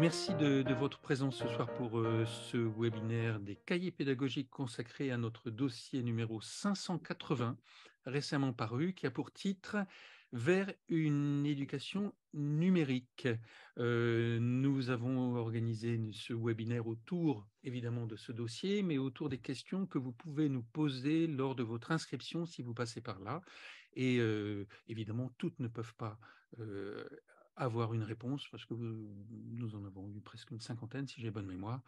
Merci de votre présence ce soir pour ce webinaire des cahiers pédagogiques consacrés à notre dossier numéro 580, récemment paru, qui a pour titre « Vers une éducation numérique ». Nous avons organisé ce webinaire autour, évidemment, de ce dossier, mais autour des questions que vous pouvez nous poser lors de votre inscription si vous passez par là. Et évidemment, toutes ne peuvent pas avoir une réponse, parce que nous en avons eu presque une cinquantaine, si j'ai bonne mémoire.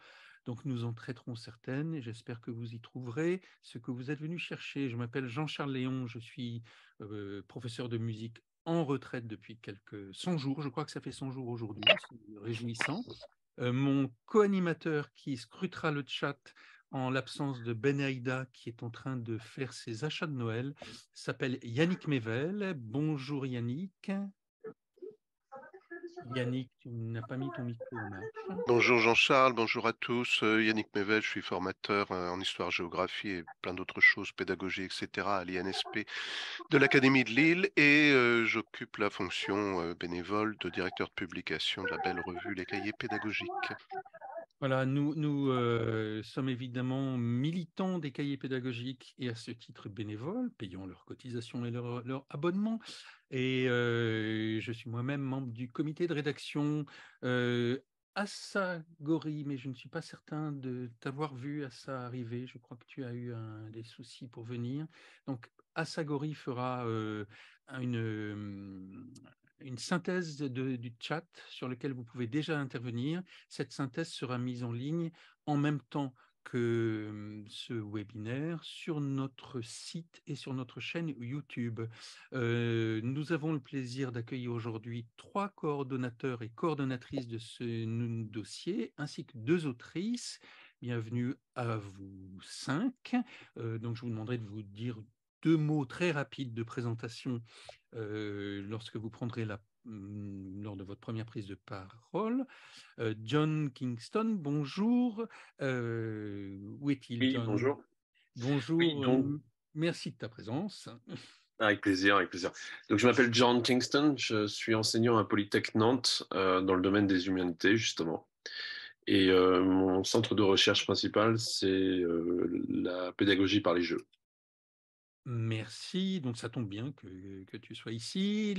Donc, nous en traiterons certaines et j'espère que vous y trouverez ce que vous êtes venu chercher. Je m'appelle Jean-Charles Léon, je suis professeur de musique en retraite depuis quelques 100 jours. Je crois que ça fait 100 jours aujourd'hui, c'est réjouissant. Mon co-animateur qui scrutera le chat en l'absence de Benaïda, qui est en train de faire ses achats de Noël, s'appelle Yannick Mével. Bonjour Yannick. Yannick, tu n'as pas mis ton micro en marche. Bonjour Jean-Charles, bonjour à tous. Yannick Mével, je suis formateur en histoire-géographie et plein d'autres choses, pédagogie, etc. à l'INSP de l'Académie de Lille et j'occupe la fonction bénévole de directeur de publication de la belle revue Les Cahiers pédagogiques. Voilà, nous sommes évidemment militants des cahiers pédagogiques et à ce titre bénévoles, payant leurs cotisations et leur abonnement. Et je suis moi-même membre du comité de rédaction Assagori, mais je ne suis pas certain de t'avoir vu à ça arriver. Je crois que tu as eu des soucis pour venir. Donc, Assagori fera une synthèse du chat sur lequel vous pouvez déjà intervenir. Cette synthèse sera mise en ligne en même temps que ce webinaire sur notre site et sur notre chaîne YouTube. Nous avons le plaisir d'accueillir aujourd'hui 3 coordonnateurs et coordonnatrices de ce dossier, ainsi que 2 autrices. Bienvenue à vous 5. Donc je vous demanderai de vous dire 2 mots très rapides de présentation lorsque vous prendrez lors de votre première prise de parole. John Kingston, bonjour. Où est-il, Oui, John? bonjour. Oui, Bonjour, donc, merci de ta présence. avec plaisir, avec plaisir. Donc, je m'appelle John Kingston, je suis enseignant à Polytech Nantes dans le domaine des humanités, justement. Et mon centre de recherche principal, c'est la pédagogie par les jeux. Merci, donc ça tombe bien que tu sois ici.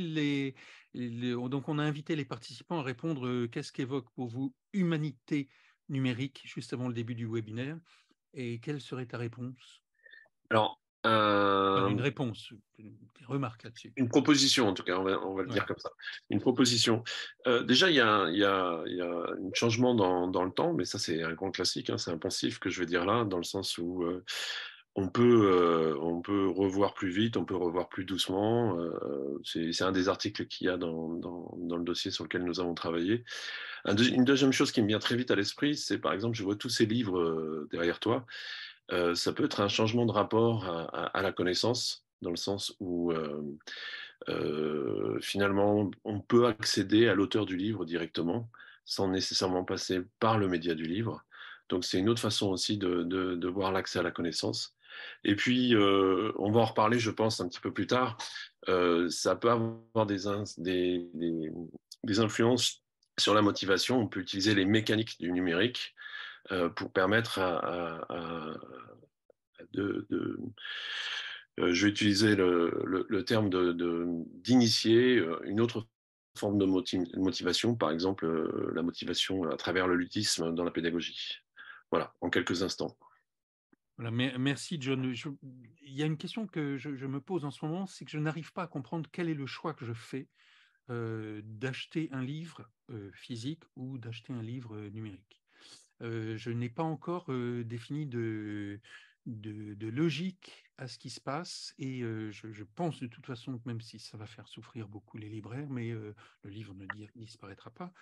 Donc on a invité les participants à répondre qu'est-ce qu'évoque pour vous humanité numérique, juste avant le début du webinaire, et quelle serait ta réponse? Alors, Enfin, une réponse, des remarques là-dessus. une proposition, en tout cas, on va le dire Voilà. comme ça. Une proposition. Déjà, il y a un changement dans le temps, mais ça, c'est un grand classique, hein, c'est un pensif que je vais dire là, dans le sens où on peut revoir plus vite, on peut revoir plus doucement. C'est un des articles qu'il y a dans le dossier sur lequel nous avons travaillé. Une deuxième chose qui me vient très vite à l'esprit, c'est par exemple, je vois tous ces livres derrière toi. Ça peut être un changement de rapport à la connaissance, dans le sens où finalement, on peut accéder à l'auteur du livre directement, sans nécessairement passer par le média du livre. Donc, c'est une autre façon aussi de voir l'accès à la connaissance. Et puis, on va en reparler, je pense, un petit peu plus tard. Ça peut avoir des influences sur la motivation. On peut utiliser les mécaniques du numérique pour permettre je vais utiliser le terme d'initier une autre forme de motivation, par exemple la motivation à travers le luddisme dans la pédagogie. Voilà, en quelques instants. Voilà, merci John. Il y a une question que je me pose en ce moment, c'est que je n'arrive pas à comprendre quel est le choix que je fais d'acheter un livre physique ou d'acheter un livre numérique. Je n'ai pas encore défini de logique à ce qui se passe et je pense de toute façon que même si ça va faire souffrir beaucoup les libraires, mais le livre ne disparaîtra pas,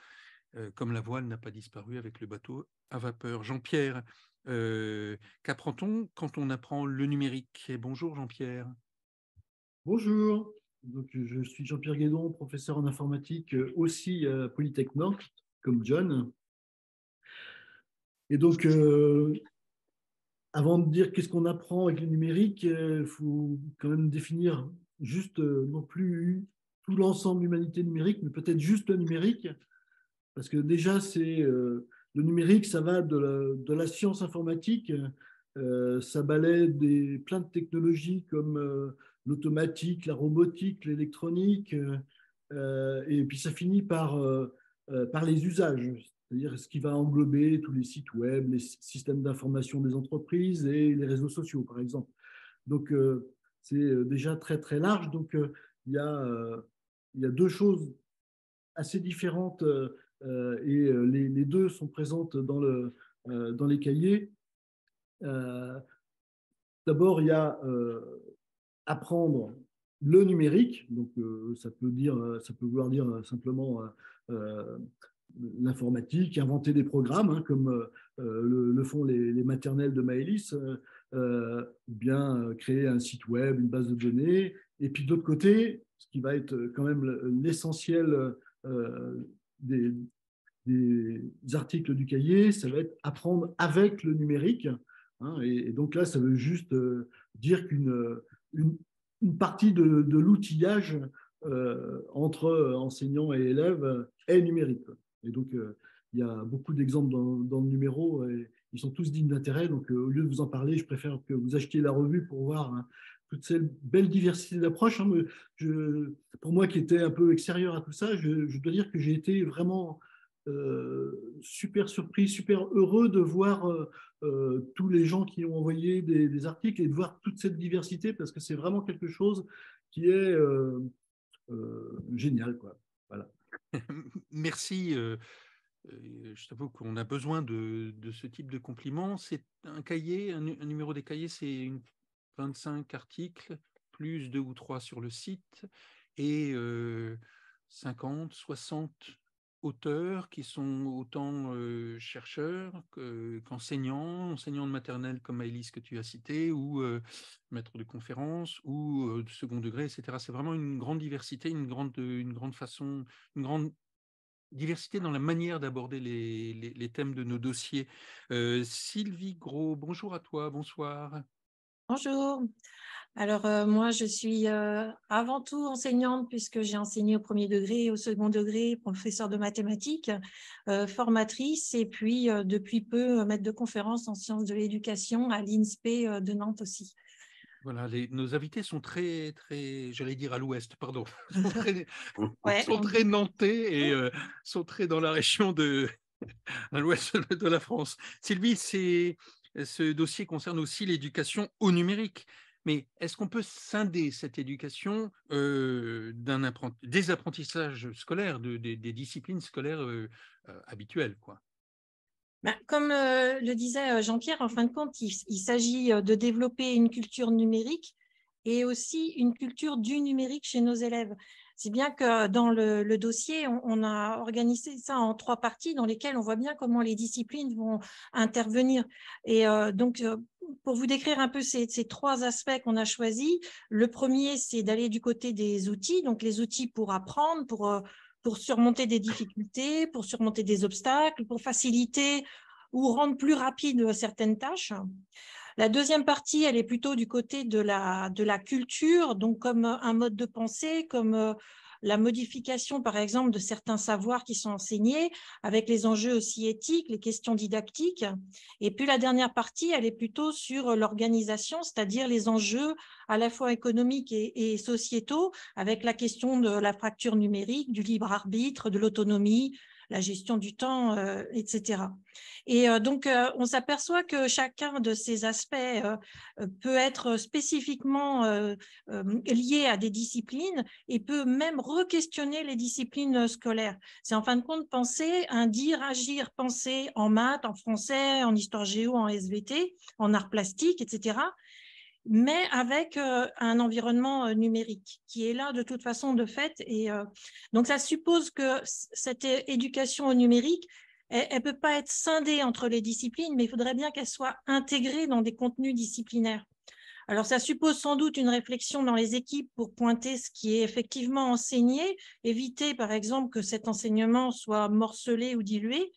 comme la voile n'a pas disparu avec le bateau à vapeur. Jean-Pierre, qu'apprend-on quand on apprend le numérique? Bonjour Jean-Pierre. Bonjour, donc, je suis Jean-Pierre Guédon, professeur en informatique aussi à Polytech Nantes, comme John. Et donc, avant de dire qu'est-ce qu'on apprend avec le numérique, il faut quand même définir juste non plus tout l'ensemble de l'humanité numérique, mais peut-être juste le numérique. parce que déjà, le numérique, ça va de la science informatique, ça balaie plein de technologies comme l'automatique, la robotique, l'électronique, et puis ça finit par les usages, c'est-à-dire ce qui va englober tous les sites web, les systèmes d'information des entreprises et les réseaux sociaux, par exemple. Donc, c'est déjà très, très large. Donc, il y a deux choses assez différentes et les deux sont présentes dans les cahiers. D'abord, il y a apprendre le numérique. Donc, ça peut vouloir dire simplement l'informatique, inventer des programmes, hein, comme le font les maternelles de Maëlys, ou bien créer un site web, une base de données. Et puis, de l'autre côté, ce qui va être quand même l'essentiel des, des articles du cahier, ça va être apprendre avec le numérique. Hein, et donc là, ça veut juste dire une partie de l'outillage entre enseignants et élèves est numérique. Et donc, il y a beaucoup d'exemples dans le numéro et ils sont tous dignes d'intérêt. Donc, au lieu de vous en parler, je préfère que vous achetiez la revue pour voir hein, toute cette belle diversité d'approches. Hein. Pour moi qui était un peu extérieur à tout ça, je dois dire que j'ai été vraiment super surpris, super heureux de voir tous les gens qui ont envoyé des articles et de voir toute cette diversité parce que c'est vraiment quelque chose qui est génial, quoi. Voilà. Merci. Je t'avoue qu'on a besoin de ce type de compliments. C'est un cahier, un numéro des cahiers, c'est 25 articles, plus 2 ou 3 sur le site, et 50, 60 auteurs qui sont autant chercheurs qu'enseignants, enseignants de maternelle comme Maëlys que tu as cité, ou maîtres de conférences, ou de second degré, etc. C'est vraiment une grande diversité, une grande façon, une grande diversité dans la manière d'aborder les thèmes de nos dossiers. Sylvie Gros, bonjour à toi, bonsoir. Bonjour. Alors, moi, je suis avant tout enseignante puisque j'ai enseigné au premier degré et au second degré, professeure de mathématiques, formatrice et puis depuis peu maître de conférence en sciences de l'éducation à l'INSPE de Nantes aussi. Voilà, nos invités sont très, très, j'allais dire à l'ouest, pardon, sont très nantais et sont très dans la région à l'ouest de la France. Sylvie, ce dossier concerne aussi l'éducation au numérique. Mais est-ce qu'on peut scinder cette éducation des apprentissages scolaires, des disciplines scolaires habituelles, quoi? Comme le disait Jean-Pierre, en fin de compte, il s'agit de développer une culture numérique et aussi une culture du numérique chez nos élèves. C'est bien que dans le dossier, on a organisé ça en 3 parties dans lesquelles on voit bien comment les disciplines vont intervenir. Et donc, pour vous décrire un peu ces 3 aspects qu'on a choisis, le premier, c'est d'aller du côté des outils, donc les outils pour apprendre, pour surmonter des difficultés, pour surmonter des obstacles, pour faciliter ou rendre plus rapide certaines tâches. La deuxième partie, elle est plutôt du côté de la culture, donc comme un mode de pensée, comme la modification, par exemple, de certains savoirs qui sont enseignés, avec les enjeux aussi éthiques, les questions didactiques. Et puis la dernière partie, elle est plutôt sur l'organisation, c'est-à-dire les enjeux à la fois économiques et sociétaux, avec la question de la fracture numérique, du libre arbitre, de l'autonomie, la gestion du temps, etc. Et donc, on s'aperçoit que chacun de ces aspects peut être spécifiquement lié à des disciplines et peut même re-questionner les disciplines scolaires. C'est en fin de compte penser un dire, agir, penser en maths, en français, en histoire géo, en SVT, en arts plastiques, etc., mais avec un environnement numérique qui est là de toute façon de fait. Et donc, ça suppose que cette éducation au numérique, elle ne peut pas être scindée entre les disciplines, mais il faudrait bien qu'elle soit intégrée dans des contenus disciplinaires. Alors, ça suppose sans doute une réflexion dans les équipes pour pointer ce qui est effectivement enseigné, éviter par exemple que cet enseignement soit morcelé ou dilué,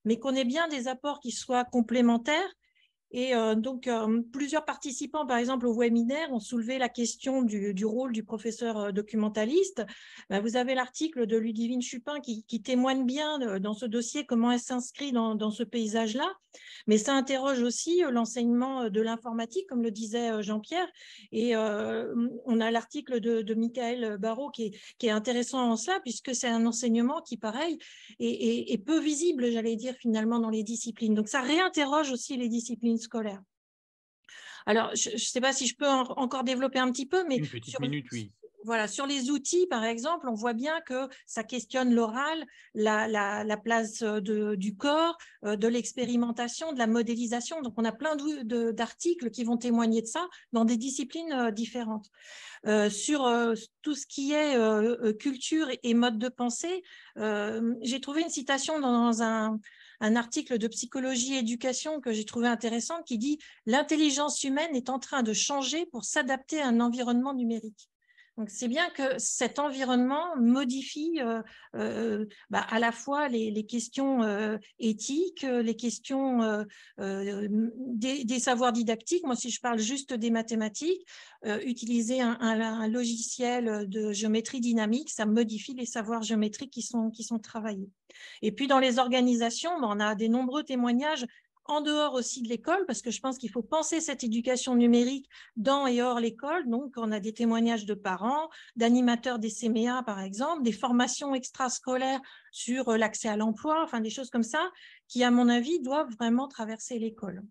mais qu'on ait bien des apports qui soient complémentaires Et donc, plusieurs participants, par exemple, au webinaire, ont soulevé la question du rôle du professeur documentaliste. Vous avez l'article de Ludivine Chupin qui témoigne bien dans ce dossier comment elle s'inscrit dans ce paysage-là. Mais ça interroge aussi l'enseignement de l'informatique, comme le disait Jean-Pierre. Et on a l'article de Michael Barrault qui est intéressant en cela, puisque c'est un enseignement qui, pareil, est peu visible, j'allais dire, finalement, dans les disciplines. Donc, ça réinterroge aussi les disciplines scolaires. Alors, je ne sais pas si je peux encore développer un petit peu, mais une petite minute, oui. Voilà, sur les outils, par exemple, on voit bien que ça questionne l'oral, la place du corps, de l'expérimentation, de la modélisation. Donc, on a plein d'articles qui vont témoigner de ça dans des disciplines différentes. Sur tout ce qui est culture et mode de pensée, j'ai trouvé une citation dans un article de Psychologie et Éducation que j'ai trouvé intéressante qui dit « L'intelligence humaine est en train de changer pour s'adapter à un environnement numérique ». Donc, c'est bien que cet environnement modifie à la fois les questions éthiques, les questions des savoirs didactiques. Moi, si je parle juste des mathématiques, utiliser un logiciel de géométrie dynamique, ça modifie les savoirs géométriques qui sont travaillés. Et puis, dans les organisations, on a des nombreux témoignages en dehors aussi de l'école, parce que je pense qu'il faut penser cette éducation numérique dans et hors l'école. Donc, on a des témoignages de parents, d'animateurs des CMEA, par exemple, des formations extrascolaires sur l'accès à l'emploi, enfin des choses comme ça, qui, à mon avis, doivent vraiment traverser l'école.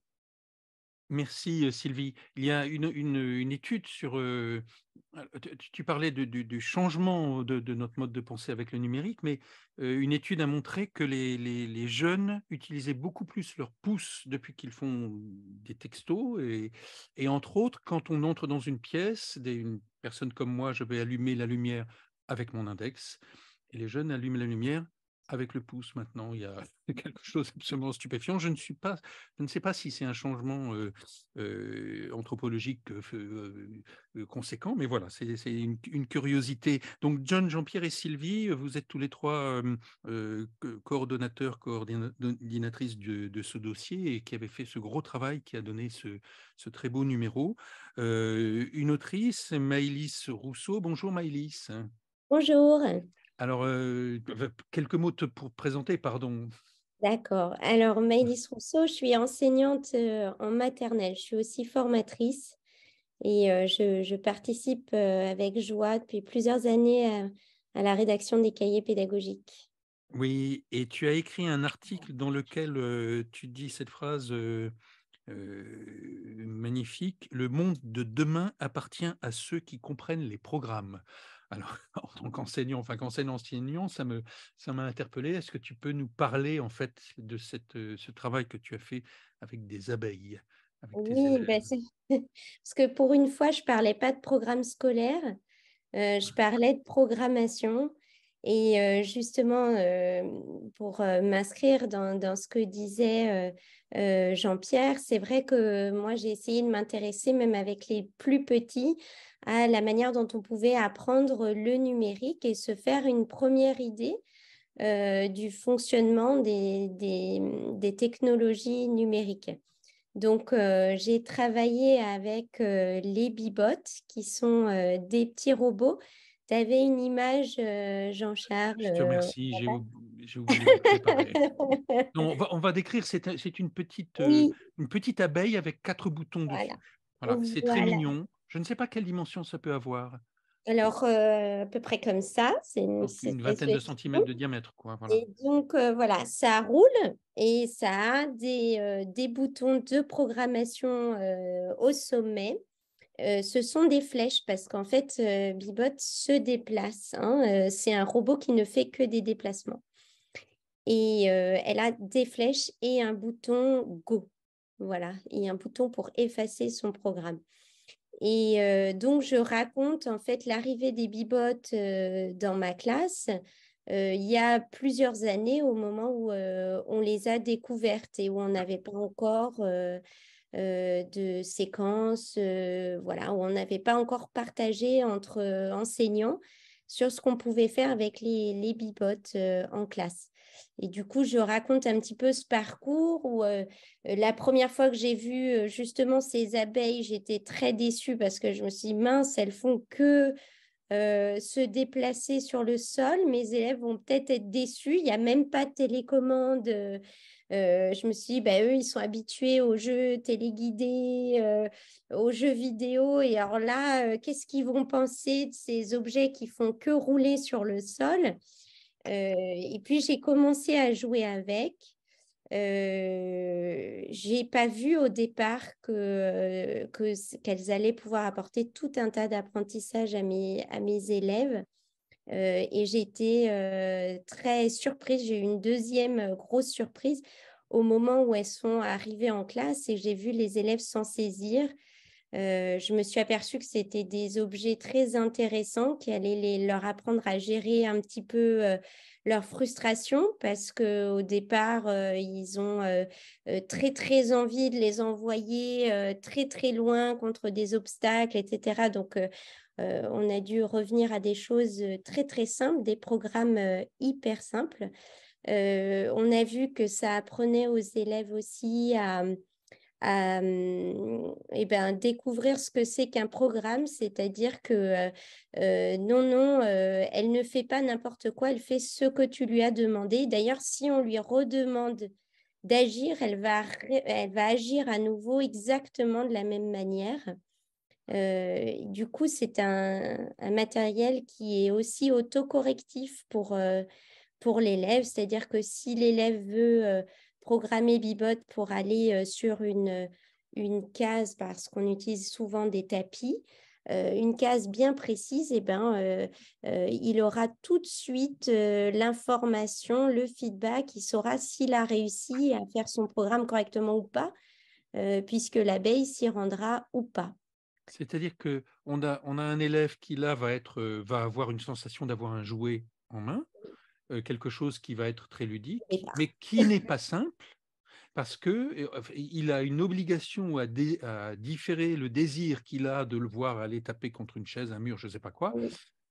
Merci Sylvie. Il y a une étude sur… tu parlais du changement de notre mode de pensée avec le numérique, mais une étude a montré que les jeunes utilisaient beaucoup plus leur pouce depuis qu'ils font des textos. Et entre autres, quand on entre dans une pièce, une personne comme moi, je vais allumer la lumière avec mon index, et les jeunes allument la lumière avec le pouce maintenant. Il y a quelque chose d'absolument stupéfiant. Je ne sais pas si c'est un changement anthropologique conséquent, mais voilà, c'est une curiosité. Donc, John, Jean-Pierre et Sylvie, vous êtes tous les trois coordonnateurs, coordinatrices de ce dossier et qui avaient fait ce gros travail qui a donné ce très beau numéro. Une autrice, Maëlys Rousseau. Bonjour Maëlys. Bonjour. Alors, quelques mots pour présenter, pardon. D'accord. Alors, Maëlys Rousseau, je suis enseignante en maternelle. Je suis aussi formatrice et je participe avec joie depuis plusieurs années à la rédaction des cahiers pédagogiques. Oui, et tu as écrit un article dans lequel tu dis cette phrase magnifique: « Le monde de demain appartient à ceux qui comprennent les programmes ». Alors, en tant qu'enseignant, enseignant, ça m'a interpellé. Est-ce que tu peux nous parler en fait de ce travail que tu as fait avec des abeilles, avec tes Oui, élèves? parce que pour une fois, je ne parlais pas de programme scolaire, je parlais de programmation. Et justement, pour m'inscrire dans ce que disait Jean-Pierre, c'est vrai que moi, j'ai essayé de m'intéresser, même avec les plus petits, à la manière dont on pouvait apprendre le numérique et se faire une première idée du fonctionnement des technologies numériques. Donc, j'ai travaillé avec les Bibots, qui sont des petits robots. Tu avais une image, Jean-Charles. Je te remercie, j'ai oublié de préparer. Non, on va décrire, c'est une Oui, petite abeille avec 4 boutons voilà. dessus. Voilà, c'est très Voilà. mignon. Je ne sais pas quelle dimension ça peut avoir. Alors, à peu près comme ça, c'est Donc, une cette vingtaine de espèce de centimètres de diamètre, quoi. Voilà. Et donc, voilà, ça roule et ça a des boutons de programmation au sommet. Ce sont des flèches parce qu'en fait, Bibot se déplace. C'est un robot qui ne fait que des déplacements. Et elle a des flèches et un bouton Go. Voilà, et un bouton pour effacer son programme. Et donc, je raconte en fait l'arrivée des Bibots dans ma classe il y a plusieurs années, au moment où on les a découvertes et où on n'avait pas encore de séquences, voilà, où on n'avait pas encore partagé entre enseignants sur ce qu'on pouvait faire avec les bibotes en classe. Et du coup, je raconte un petit peu ce parcours où la première fois que j'ai vu justement ces abeilles, j'étais très déçue parce que je me suis dit, mince, elles font que se déplacer sur le sol. Mes élèves vont peut-être être déçus. Il n'y a même pas de télécommande. Je me suis dit, bah, eux, ils sont habitués aux jeux téléguidés, aux jeux vidéo. Et alors là, qu'est-ce qu'ils vont penser de ces objets qui font que rouler sur le sol? Et puis, j'ai commencé à jouer avec. J'ai pas vu au départ qu'elles allaient pouvoir apporter tout un tas d'apprentissages à mes élèves. Et j'ai été très surprise. J'ai eu une deuxième grosse surprise au moment où elles sont arrivées en classe et j'ai vu les élèves s'en saisir. Je me suis aperçue que c'était des objets très intéressants qui allaient leur apprendre à gérer un petit peu leur frustration parce qu'au départ, ils ont très, très envie de les envoyer très, très loin contre des obstacles, etc. Donc, on a dû revenir à des choses très, très simples, des programmes hyper simples. On a vu que ça apprenait aux élèves aussi à découvrir ce que c'est qu'un programme, c'est-à-dire que non, elle ne fait pas n'importe quoi, elle fait ce que tu lui as demandé. D'ailleurs, si on lui redemande d'agir, elle va agir à nouveau exactement de la même manière. Du coup, c'est un matériel qui est aussi autocorrectif pour l'élève, c'est-à-dire que si l'élève veut programmer Bibot pour aller sur une case, parce qu'on utilise souvent des tapis, une case bien précise, il aura tout de suite l'information, le feedback, il saura s'il a réussi à faire son programme correctement ou pas, puisque l'abeille s'y rendra ou pas. C'est-à-dire qu'on a un élève qui, là, va avoir une sensation d'avoir un jouet en main, quelque chose qui va être très ludique, mais qui n'est pas simple, parce qu'il a une obligation à différer le désir qu'il a de le voir aller taper contre une chaise, un mur, je ne sais pas quoi,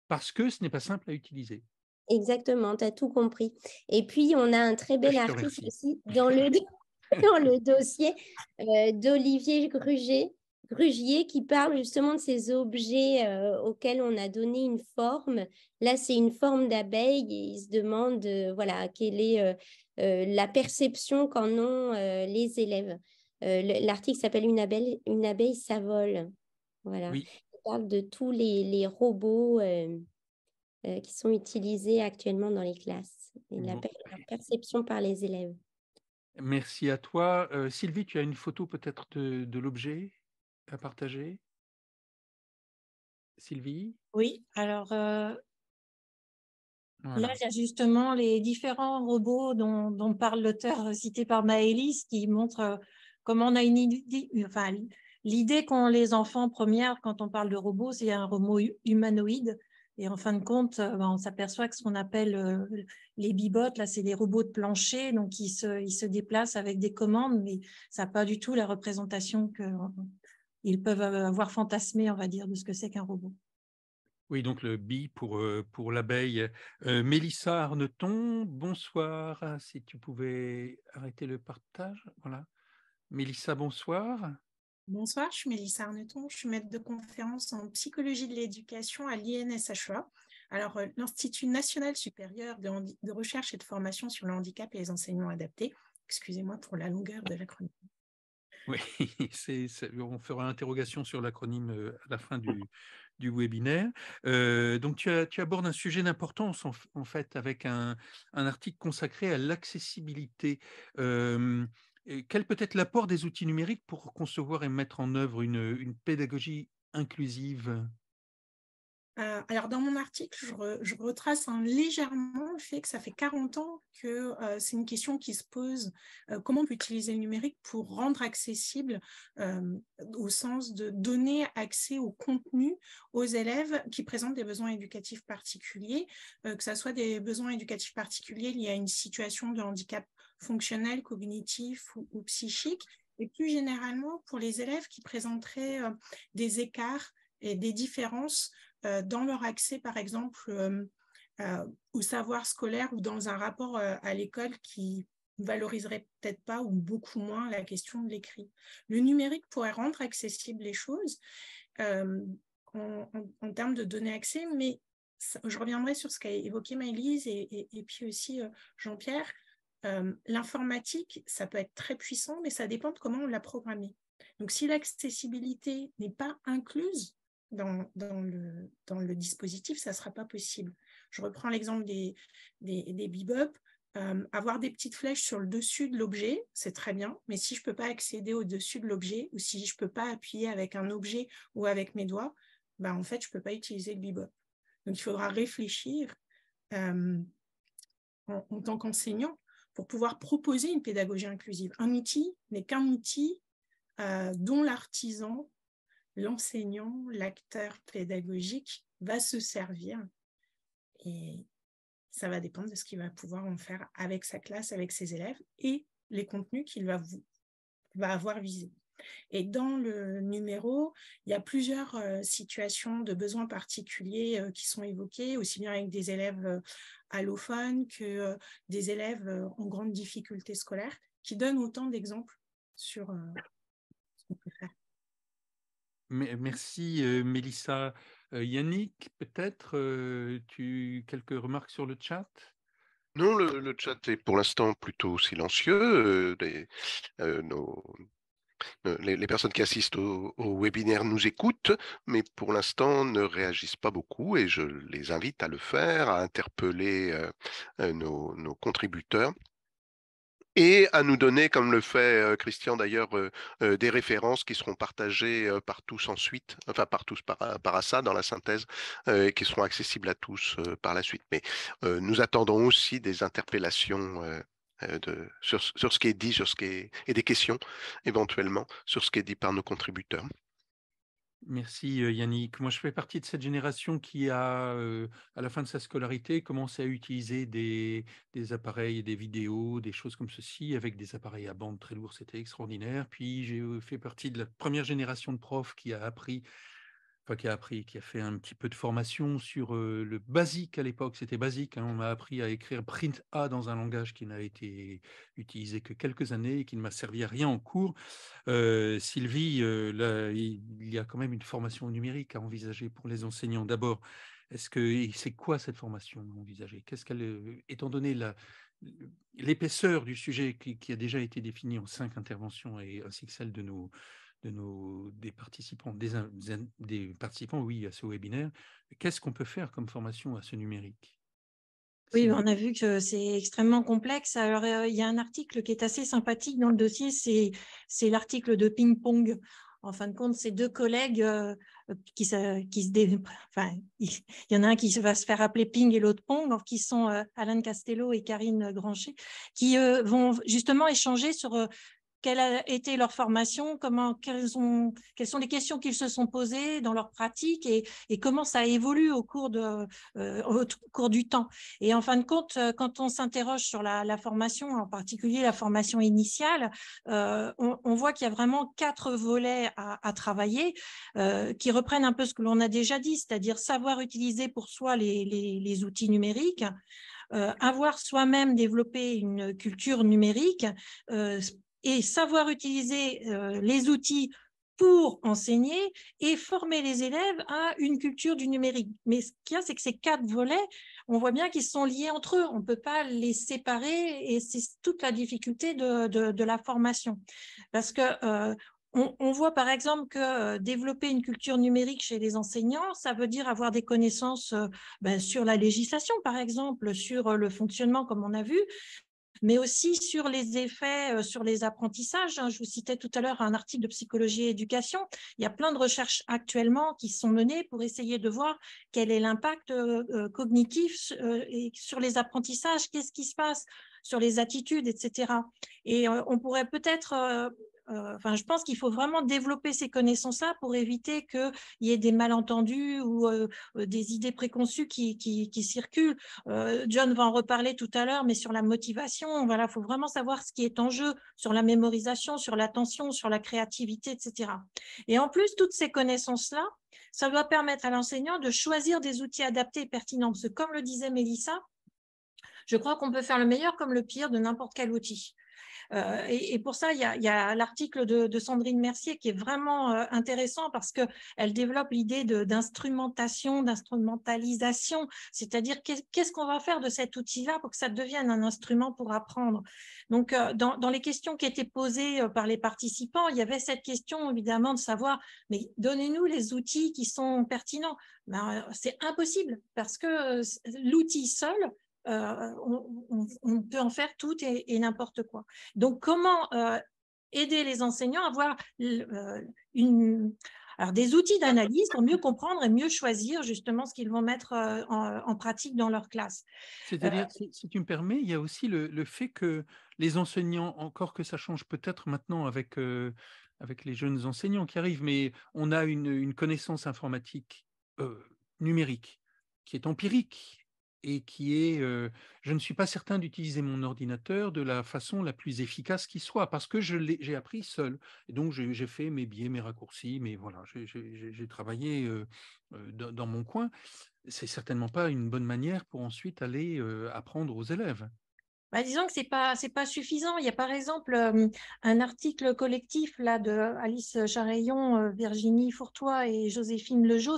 parce que ce n'est pas simple à utiliser. Exactement, tu as tout compris. Et puis, on a un très bel article aussi dans le dossier d'Olivier Grugier qui parle justement de ces objets auxquels on a donné une forme. Là, c'est une forme d'abeille et il se demande voilà, quelle est la perception qu'en ont les élèves. L'article s'appelle Une abeille s'avole. Voilà. Oui. Il parle de tous les robots qui sont utilisés actuellement dans les classes et la perception par les élèves. Merci à toi. Sylvie, tu as une photo peut-être de l'objet à partager? Sylvie? Oui, alors Voilà. là, il y a justement les différents robots dont parle l'auteur cité par Maëlys qui montrent comment on a une idée, enfin, l'idée qu'ont les enfants première quand on parle de robots, c'est un robot humanoïde. Et en fin de compte, on s'aperçoit que ce qu'on appelle les bibots, là, c'est des robots de plancher, donc ils se déplacent avec des commandes, mais ça n'a pas du tout la représentation qu'ils peuvent avoir fantasmé, on va dire, de ce que c'est qu'un robot. Oui, donc le bi pour l'abeille. Mélissa Arneton, bonsoir. Si tu pouvais arrêter le partage. Voilà. Mélissa, bonsoir. Bonsoir, je suis Mélissa Arneton, je suis maître de conférence en psychologie de l'éducation à l'INSHEA. Alors, l'Institut national supérieur de recherche et de formation sur le handicap et les enseignements adaptés. Excusez-moi pour la longueur de l'acronyme. Oui, on fera interrogation sur l'acronyme à la fin du webinaire. Donc, tu abordes un sujet d'importance en fait avec un article consacré à l'accessibilité. Quel peut être l'apport des outils numériques pour concevoir et mettre en œuvre une pédagogie inclusive? Alors, dans mon article, je retrace légèrement le fait que ça fait 40 ans que c'est une question qui se pose, comment on peut utiliser le numérique pour rendre accessible, au sens de donner accès au contenu aux élèves qui présentent des besoins éducatifs particuliers, que ce soit des besoins éducatifs particuliers liés à une situation de handicap fonctionnel, cognitif ou psychique, et plus généralement pour les élèves qui présenteraient des écarts, et des différences dans leur accès, par exemple, au savoir scolaire ou dans un rapport à l'école qui ne valoriserait peut-être pas ou beaucoup moins la question de l'écrit. Le numérique pourrait rendre accessibles les choses en termes de donner accès, mais je reviendrai sur ce qu'a évoqué Maëlys et puis aussi Jean-Pierre. L'informatique, ça peut être très puissant, mais ça dépend de comment on l'a programmé. Donc, si l'accessibilité n'est pas incluse dans le dispositif, ça ne sera pas possible. Je reprends l'exemple des bebop. Avoir des petites flèches sur le dessus de l'objet, c'est très bien, mais si je ne peux pas accéder au-dessus de l'objet ou si je ne peux pas appuyer avec un objet ou avec mes doigts, ben, en fait, je ne peux pas utiliser le bebop. Donc, il faudra réfléchir en tant qu'enseignant pour pouvoir proposer une pédagogie inclusive. Un outil n'est qu'un outil dont l'artisan, l'enseignant, l'acteur pédagogique va se servir. Et ça va dépendre de ce qu'il va pouvoir en faire avec sa classe, avec ses élèves et les contenus qu'il va avoir visés. Et dans le numéro, il y a plusieurs situations de besoins particuliers qui sont évoquées, aussi bien avec des élèves allophones que des élèves en grande difficulté scolaire, qui donnent autant d'exemples sur ce qu'on peut faire. Merci Mélissa. Yannick, peut-être quelques remarques sur le chat? Non, le chat est pour l'instant plutôt silencieux. Les personnes qui assistent au webinaire nous écoutent, mais pour l'instant ne réagissent pas beaucoup et je les invite à le faire, à interpeller nos contributeurs et à nous donner, comme le fait Christian d'ailleurs, des références qui seront partagées par tous ensuite, enfin par tous, par Assa dans la synthèse, et qui seront accessibles à tous par la suite. Mais nous attendons aussi des interpellations sur ce qui est dit, et des questions éventuellement sur ce qui est dit par nos contributeurs. Merci Yannick. Moi, je fais partie de cette génération qui a, à la fin de sa scolarité, commencé à utiliser des appareils, des vidéos, des choses comme ceci, avec des appareils à bande très lourds. C'était extraordinaire. Puis, j'ai fait partie de la première génération de profs qui a fait un petit peu de formation sur le basique à l'époque. C'était basique, hein. On m'a appris à écrire print A dans un langage qui n'a été utilisé que quelques années et qui ne m'a servi à rien en cours. Sylvie, là, il y a quand même une formation numérique à envisager pour les enseignants. D'abord, c'est quoi cette formation envisagée? Étant donné l'épaisseur du sujet qui a déjà été définie en 5 interventions ainsi que celle des participants, des participants, oui, à ce webinaire, qu'est-ce qu'on peut faire comme formation à ce numérique? Oui, on a vu que c'est extrêmement complexe. Alors, il y a un article qui est assez sympathique dans le dossier, c'est l'article de ping-pong. En fin de compte, c'est deux collègues il y en a un qui va se faire appeler Ping et l'autre Pong, qui sont Alain Castello et Karine Granchet, qui vont justement échanger sur quelle a été leur formation, quelles sont les questions qu'ils se sont posées dans leur pratique et comment ça évolue au cours du temps. Et en fin de compte, quand on s'interroge sur la formation, en particulier la formation initiale, on voit qu'il y a vraiment 4 volets à travailler qui reprennent un peu ce que l'on a déjà dit, c'est-à-dire savoir utiliser pour soi les outils numériques, avoir soi-même développé une culture numérique, et savoir utiliser les outils pour enseigner et former les élèves à une culture du numérique. Mais ce qu'il y a, c'est que ces 4 volets, on voit bien qu'ils sont liés entre eux. On ne peut pas les séparer et c'est toute la difficulté de la formation. Parce que on voit par exemple que développer une culture numérique chez les enseignants, ça veut dire avoir des connaissances sur la législation, par exemple, sur le fonctionnement, comme on a vu, mais aussi sur les effets sur les apprentissages. Je vous citais tout à l'heure un article de Psychologie et Éducation. Il y a plein de recherches actuellement qui sont menées pour essayer de voir quel est l'impact cognitif et sur les apprentissages, qu'est-ce qui se passe sur les attitudes, etc. Et on pourrait peut-être je pense qu'il faut vraiment développer ces connaissances-là pour éviter qu'il y ait des malentendus ou des idées préconçues qui circulent. John va en reparler tout à l'heure, mais sur la motivation, voilà, faut vraiment savoir ce qui est en jeu sur la mémorisation, sur l'attention, sur la créativité, etc. Et en plus, toutes ces connaissances-là, ça doit permettre à l'enseignant de choisir des outils adaptés et pertinents. Parce que comme le disait Mélissa, je crois qu'on peut faire le meilleur comme le pire de n'importe quel outil. Et pour ça, il y a l'article de Sandrine Mercier qui est vraiment intéressant parce qu'elle développe l'idée d'instrumentation, d'instrumentalisation, c'est-à-dire qu'est-ce qu'on va faire de cet outil-là pour que ça devienne un instrument pour apprendre. Donc, dans les questions qui étaient posées par les participants, il y avait cette question évidemment de savoir, mais donnez-nous les outils qui sont pertinents. Ben, c'est impossible parce que l'outil seul, on peut en faire tout et n'importe quoi. Donc, comment aider les enseignants à avoir alors, des outils d'analyse pour mieux comprendre et mieux choisir justement ce qu'ils vont mettre en pratique dans leur classe. C'est-à-dire, si tu me permets, il y a aussi le fait que les enseignants, encore que ça change peut-être maintenant avec les jeunes enseignants qui arrivent, mais on a une connaissance informatique numérique qui est empirique et qui est, je ne suis pas certain d'utiliser mon ordinateur de la façon la plus efficace qui soit, parce que j'ai appris seul. Et donc, j'ai fait mes biais, mes raccourcis, mais voilà, j'ai travaillé dans mon coin. C'est certainement pas une bonne manière pour ensuite aller apprendre aux élèves. Bah, disons que c'est pas suffisant. Il y a par exemple un article collectif là de Alice Charaillon, Virginie Fourtois et Joséphine Lejeau,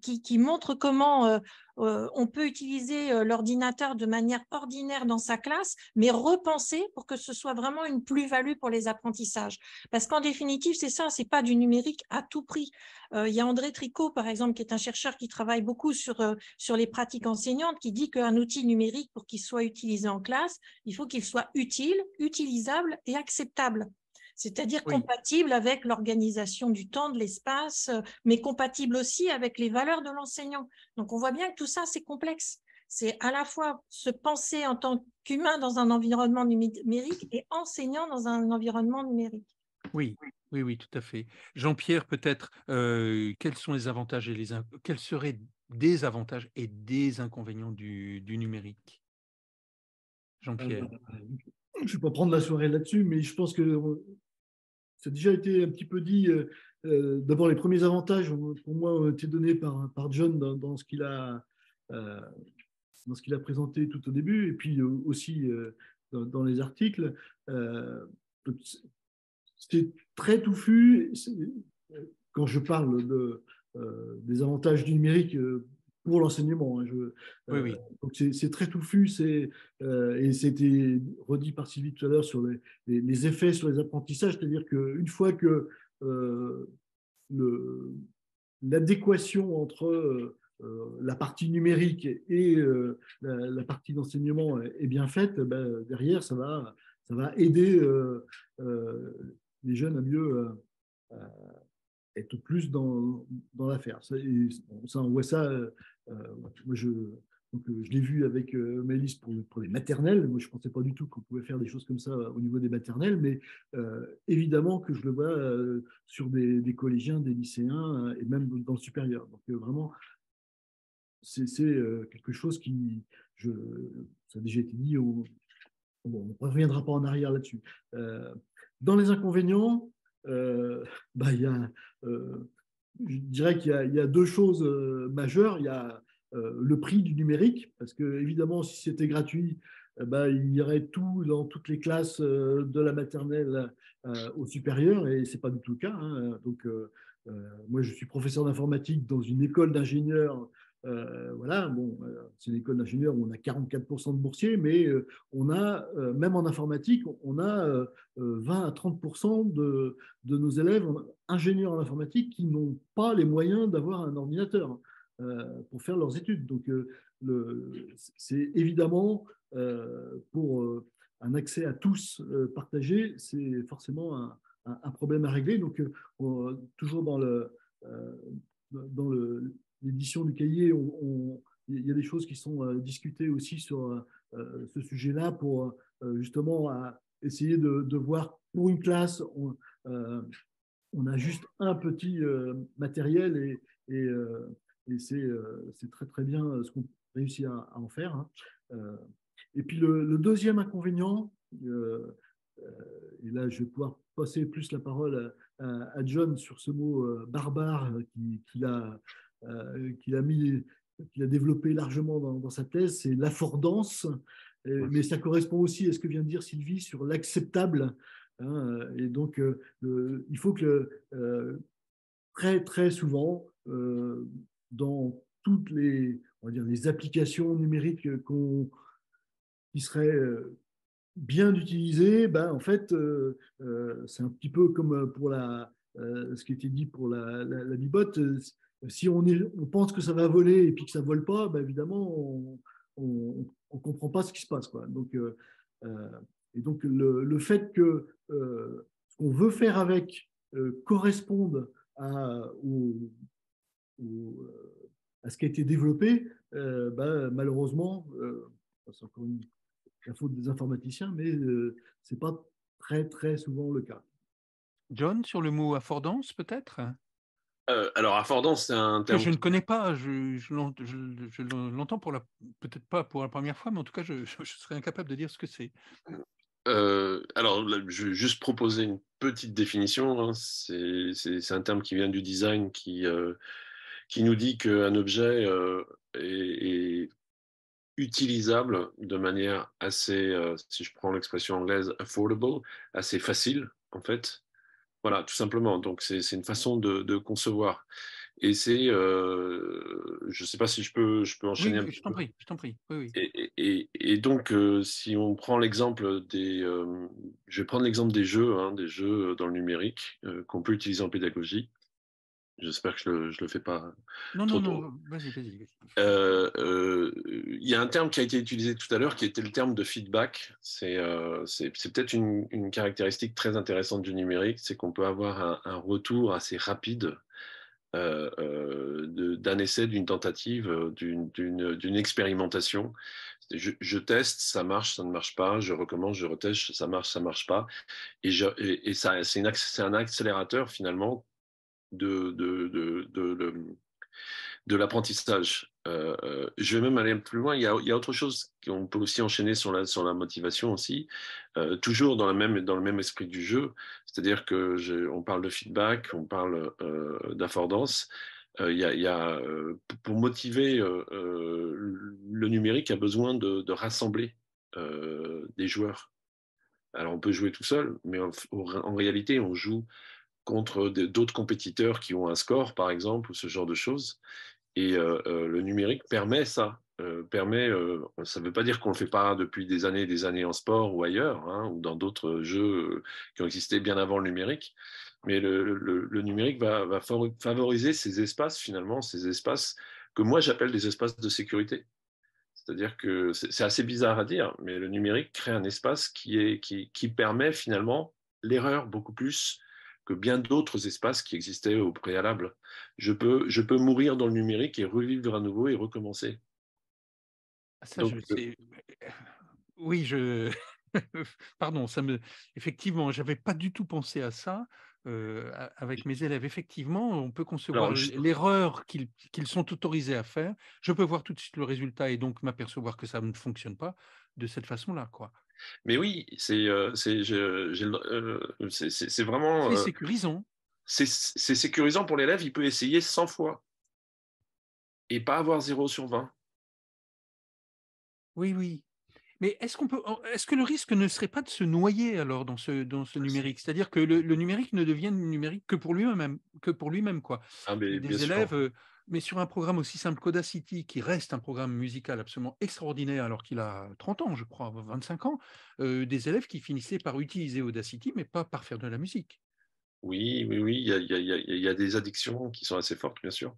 qui montre comment on peut utiliser l'ordinateur de manière ordinaire dans sa classe, mais repenser pour que ce soit vraiment une plus-value pour les apprentissages. Parce qu'en définitive, c'est ça, c'est pas du numérique à tout prix. Il y a André Tricot, par exemple, qui est un chercheur qui travaille beaucoup sur les pratiques enseignantes, qui dit qu'un outil numérique, pour qu'il soit utilisé en classe, il faut qu'il soit utile, utilisable et acceptable. C'est-à-dire compatible avec l'organisation du temps, de l'espace, mais compatible aussi avec les valeurs de l'enseignant. Donc, on voit bien que tout ça, c'est complexe. C'est à la fois se penser en tant qu'humain dans un environnement numérique et enseignant dans un environnement numérique. Oui, tout à fait. Jean-Pierre, peut-être, quels sont les avantages et quels seraient des avantages et des inconvénients du numérique? Jean-Pierre. Je ne vais pas prendre la soirée là-dessus, mais je pense que ça a déjà été un petit peu dit. D'abord, les premiers avantages, pour moi, ont été donnés par John dans ce qu'il a présenté tout au début, et puis aussi dans les articles. C'est très touffu. Quand je parle des avantages du numérique pour l'enseignement, donc c'est très touffu, et c'était redit par Sylvie tout à l'heure sur les effets sur les apprentissages, c'est-à-dire qu'une fois que l'adéquation entre la partie numérique et la partie d'enseignement est bien faite, derrière, ça va aider les jeunes à mieux être plus dans l'affaire. Ça, on voit ça. Moi, je l'ai vu avec Maëlys pour les maternelles. Moi, je ne pensais pas du tout qu'on pouvait faire des choses comme ça au niveau des maternelles, mais évidemment que je le vois sur des collégiens, des lycéens et même dans le supérieur. Donc, vraiment, c'est quelque chose qui, ça a déjà été dit, on ne reviendra pas en arrière là-dessus. Dans les inconvénients, je dirais qu'il y a deux choses majeures. Il y a le prix du numérique, parce que évidemment, si c'était gratuit, il y aurait tout dans toutes les classes de la maternelle au supérieur, et c'est pas du tout le cas. Hein. Donc, moi, je suis professeur d'informatique dans une école d'ingénieurs. Voilà, bon, c'est une école d'ingénieurs où on a 44% de boursiers, mais on a, même en informatique, on a 20 à 30% de nos élèves ingénieurs en informatique qui n'ont pas les moyens d'avoir un ordinateur pour faire leurs études. Donc, c'est évidemment pour un accès à tous partagé, c'est forcément un problème à régler. Donc, toujours dans l'édition du cahier, il y a des choses qui sont discutées aussi sur ce sujet-là pour justement essayer de voir pour une classe, on a juste un petit matériel et c'est très très bien ce qu'on réussit à en faire. Hein. Et puis le deuxième inconvénient, et là je vais pouvoir passer plus la parole à John sur ce mot barbare qu'il a développé largement dans sa thèse, c'est l'affordance. Mais ça correspond aussi à ce que vient de dire Sylvie sur l'acceptable. Hein, et donc, il faut que très, très souvent, dans toutes on va dire, les applications numériques qui seraient bien utilisées, ben, en fait, c'est un petit peu comme pour ce qui était dit pour la bibotte. Si on pense que ça va voler et puis que ça ne vole pas, ben, évidemment, on ne comprend pas ce qui se passe, quoi. Donc, et donc, le fait que ce qu'on veut faire avec corresponde à ce qui a été développé, malheureusement, c'est encore la faute des informaticiens, mais ce n'est pas très, très souvent le cas. John, sur le mot affordance, peut-être? Alors, affordance, c'est un terme que je ne connais pas. Je l'entends peut-être pas pour la première fois, mais en tout cas, je serais incapable de dire ce que c'est. Alors, je vais juste proposer une petite définition. Hein. C'est un terme qui vient du design qui nous dit qu'un objet est utilisable de manière assez, si je prends l'expression anglaise, affordable, assez facile, en fait. Voilà, tout simplement. Donc, c'est une façon de concevoir. Et c'est, je ne sais pas si je peux enchaîner un Oui, petit je t'en prie. Oui, oui. Et donc, si on prend l'exemple je vais prendre l'exemple des jeux, hein, des jeux dans le numérique qu'on peut utiliser en pédagogie. J'espère que je le fais pas trop tôt. Non, vas-y. Il y a un terme qui a été utilisé tout à l'heure qui était le terme de feedback. C'est peut-être une caractéristique très intéressante du numérique, c'est qu'on peut avoir un retour assez rapide d'un essai, d'une tentative, d'une expérimentation. Je teste, ça marche, ça ne marche pas, je recommence, je reteste, ça marche pas. Et c'est un accélérateur finalement de l'apprentissage. Je vais même aller plus loin. Il y a autre chose qu'on peut aussi enchaîner sur la motivation aussi, toujours dans le même esprit du jeu. C'est-à-dire que on parle de feedback, on parle d'affordance. Pour motiver, le numérique a besoin de rassembler des joueurs. Alors on peut jouer tout seul, mais en réalité on joue contre d'autres compétiteurs qui ont un score, par exemple, ou ce genre de choses. Et le numérique permet ça. Ça ne veut pas dire qu'on ne le fait pas depuis des années en sport ou ailleurs, hein, ou dans d'autres jeux qui ont existé bien avant le numérique. Mais le numérique va favoriser ces espaces, finalement, ces espaces que moi j'appelle des espaces de sécurité. C'est-à-dire que c'est assez bizarre à dire, mais le numérique crée un espace qui permet finalement l'erreur beaucoup plus que bien d'autres espaces qui existaient au préalable. Je peux mourir dans le numérique et revivre à nouveau et recommencer. Ça, donc, oui, pardon, effectivement, j'avais pas du tout pensé à ça. Avec mes élèves, effectivement, on peut concevoir l'erreur qu'ils sont autorisés à faire. Je peux voir tout de suite le résultat et donc m'apercevoir que ça ne fonctionne pas de cette façon-là, quoi. Mais oui, c'est vraiment. C'est sécurisant. C'est sécurisant pour l'élève. Il peut essayer 100 fois et pas avoir 0 sur 20. Oui. Mais est-ce que le risque ne serait pas de se noyer alors dans ce numérique? C'est-à-dire que le numérique ne devienne numérique que pour lui-même, quoi. Des élèves, mais sur un programme aussi simple qu'Audacity, qui reste un programme musical absolument extraordinaire alors qu'il a 30 ans, je crois, 25 ans, des élèves qui finissaient par utiliser Audacity, mais pas par faire de la musique. Oui, il y a des addictions qui sont assez fortes, bien sûr.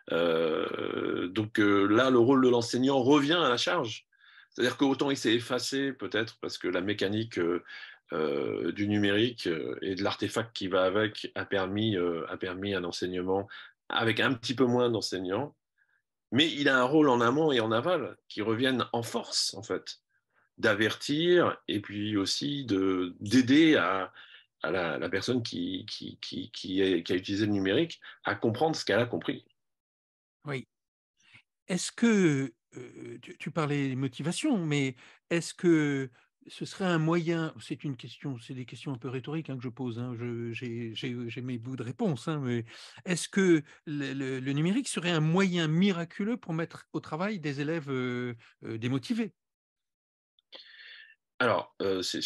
Donc là, le rôle de l'enseignant revient à la charge. C'est-à-dire qu'autant il s'est effacé peut-être parce que la mécanique du numérique et de l'artefact qui va avec a permis un enseignement avec un petit peu moins d'enseignants, mais il a un rôle en amont et en aval qui reviennent en force en fait. d'avertir et puis aussi d'aider à la personne qui a utilisé le numérique à comprendre ce qu'elle a compris. Oui. Est-ce que, tu parlais motivation, mais est-ce que ce serait un moyen, c'est une question, c'est des questions un peu rhétoriques, hein, que je pose, hein, j'ai mes bouts de réponse, hein, mais est-ce que le numérique serait un moyen miraculeux pour mettre au travail des élèves démotivés? Alors, c'est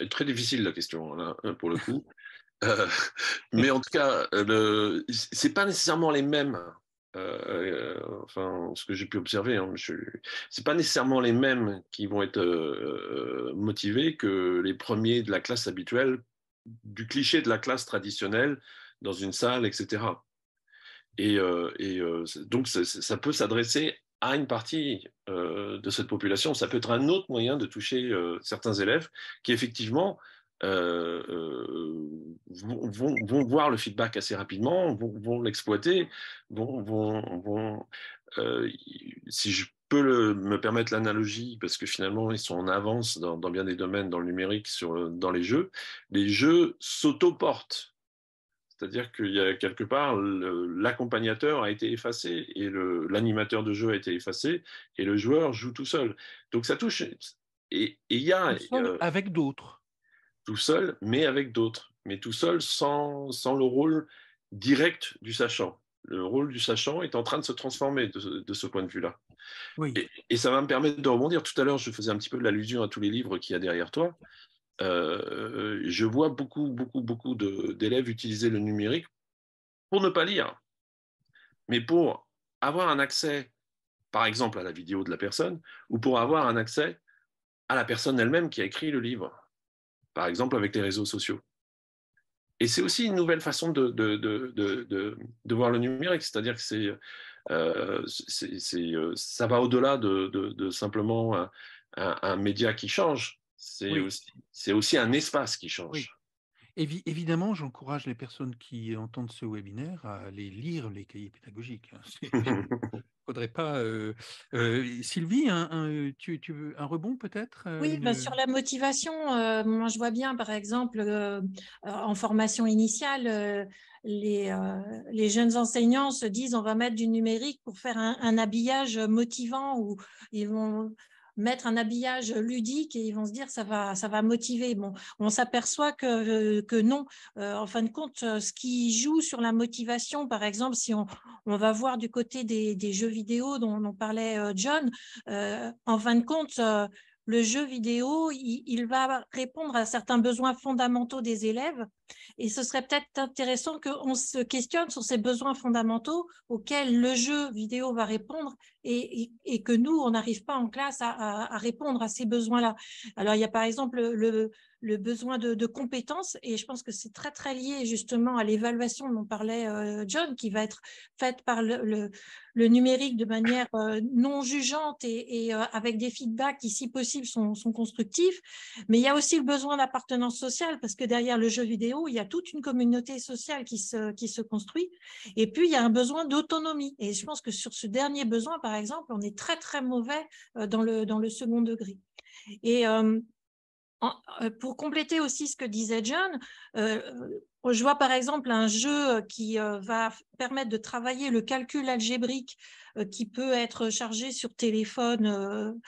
très difficile la question, là, pour le coup. Euh, mais en tout cas, c'est pas nécessairement les mêmes. Enfin, ce que j'ai pu observer, hein, c'est pas nécessairement les mêmes qui vont être motivés que les premiers de la classe habituelle, du cliché de la classe traditionnelle dans une salle, etc. Donc, ça peut s'adresser à une partie de cette population. Ça peut être un autre moyen de toucher certains élèves qui, effectivement, vont voir le feedback assez rapidement, vont l'exploiter, si je peux me permettre l'analogie, parce que finalement, ils sont en avance dans bien des domaines, dans le numérique, dans les jeux s'auto-portent. C'est-à-dire qu'il y a quelque part, l'accompagnateur a été effacé et l'animateur de jeu a été effacé et le joueur joue tout seul. Donc ça touche. Et il y a avec d'autres. Tout seul, mais avec d'autres. Mais tout seul sans le rôle direct du sachant. Le rôle du sachant est en train de se transformer de ce point de vue-là. Oui. Et ça va me permettre de rebondir. Tout à l'heure, je faisais un petit peu de l'allusion à tous les livres qu'il y a derrière toi. Je vois beaucoup d'élèves utiliser le numérique pour ne pas lire, mais pour avoir un accès, par exemple, à la vidéo de la personne, ou pour avoir un accès à la personne elle-même qui a écrit le livre, par exemple avec les réseaux sociaux. Et c'est aussi une nouvelle façon de voir le numérique, c'est-à-dire que ça va au-delà de simplement un média qui change, c'est aussi un espace qui change. Oui. Évidemment, j'encourage les personnes qui entendent ce webinaire à aller lire les cahiers pédagogiques. Il ne faudrait pas… Sylvie, tu veux un rebond peut-être? Oui, sur la motivation, moi je vois bien, par exemple, en formation initiale, les jeunes enseignants se disent on va mettre du numérique pour faire un habillage motivant, ou ils vont mettre un habillage ludique et ils vont se dire ça va motiver. Bon, on s'aperçoit que non. En fin de compte, ce qui joue sur la motivation, par exemple, si on va voir du côté des jeux vidéo dont parlait John, en fin de compte, le jeu vidéo, il va répondre à certains besoins fondamentaux des élèves, et ce serait peut-être intéressant qu'on se questionne sur ces besoins fondamentaux auxquels le jeu vidéo va répondre, et que nous, on n'arrive pas en classe à répondre à ces besoins-là. Alors, il y a par exemple le besoin de compétences, et je pense que c'est très, très lié justement à l'évaluation dont parlait John, qui va être faite par le numérique de manière non jugeante et avec des feedbacks qui, si possible, sont constructifs. Mais il y a aussi le besoin d'appartenance sociale, parce que derrière le jeu vidéo, il y a toute une communauté sociale qui se construit. Et puis, il y a un besoin d'autonomie. Et je pense que sur ce dernier besoin, par exemple, on est très, très mauvais dans le second degré. Et pour compléter aussi ce que disait John, je vois par exemple un jeu qui va permettre de travailler le calcul algébrique qui peut être chargé sur téléphone,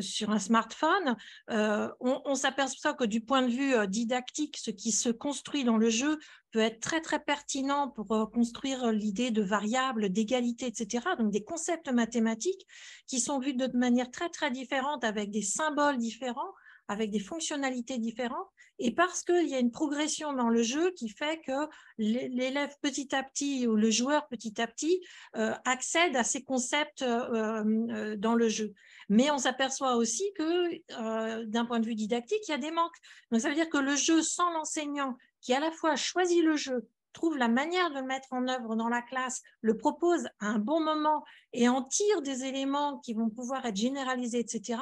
sur un smartphone. On s'aperçoit que du point de vue didactique, ce qui se construit dans le jeu peut être très, très pertinent pour construire l'idée de variables, d'égalité, etc. Donc, des concepts mathématiques qui sont vus de manière très, très différente, avec des symboles différents, avec des fonctionnalités différentes, et parce qu'il y a une progression dans le jeu qui fait que l'élève petit à petit, ou le joueur petit à petit, accède à ces concepts dans le jeu. Mais on s'aperçoit aussi que d'un point de vue didactique, il y a des manques. Donc ça veut dire que le jeu sans l'enseignant, qui à la fois choisit le jeu, trouve la manière de le mettre en œuvre dans la classe, le propose à un bon moment et en tire des éléments qui vont pouvoir être généralisés, etc.,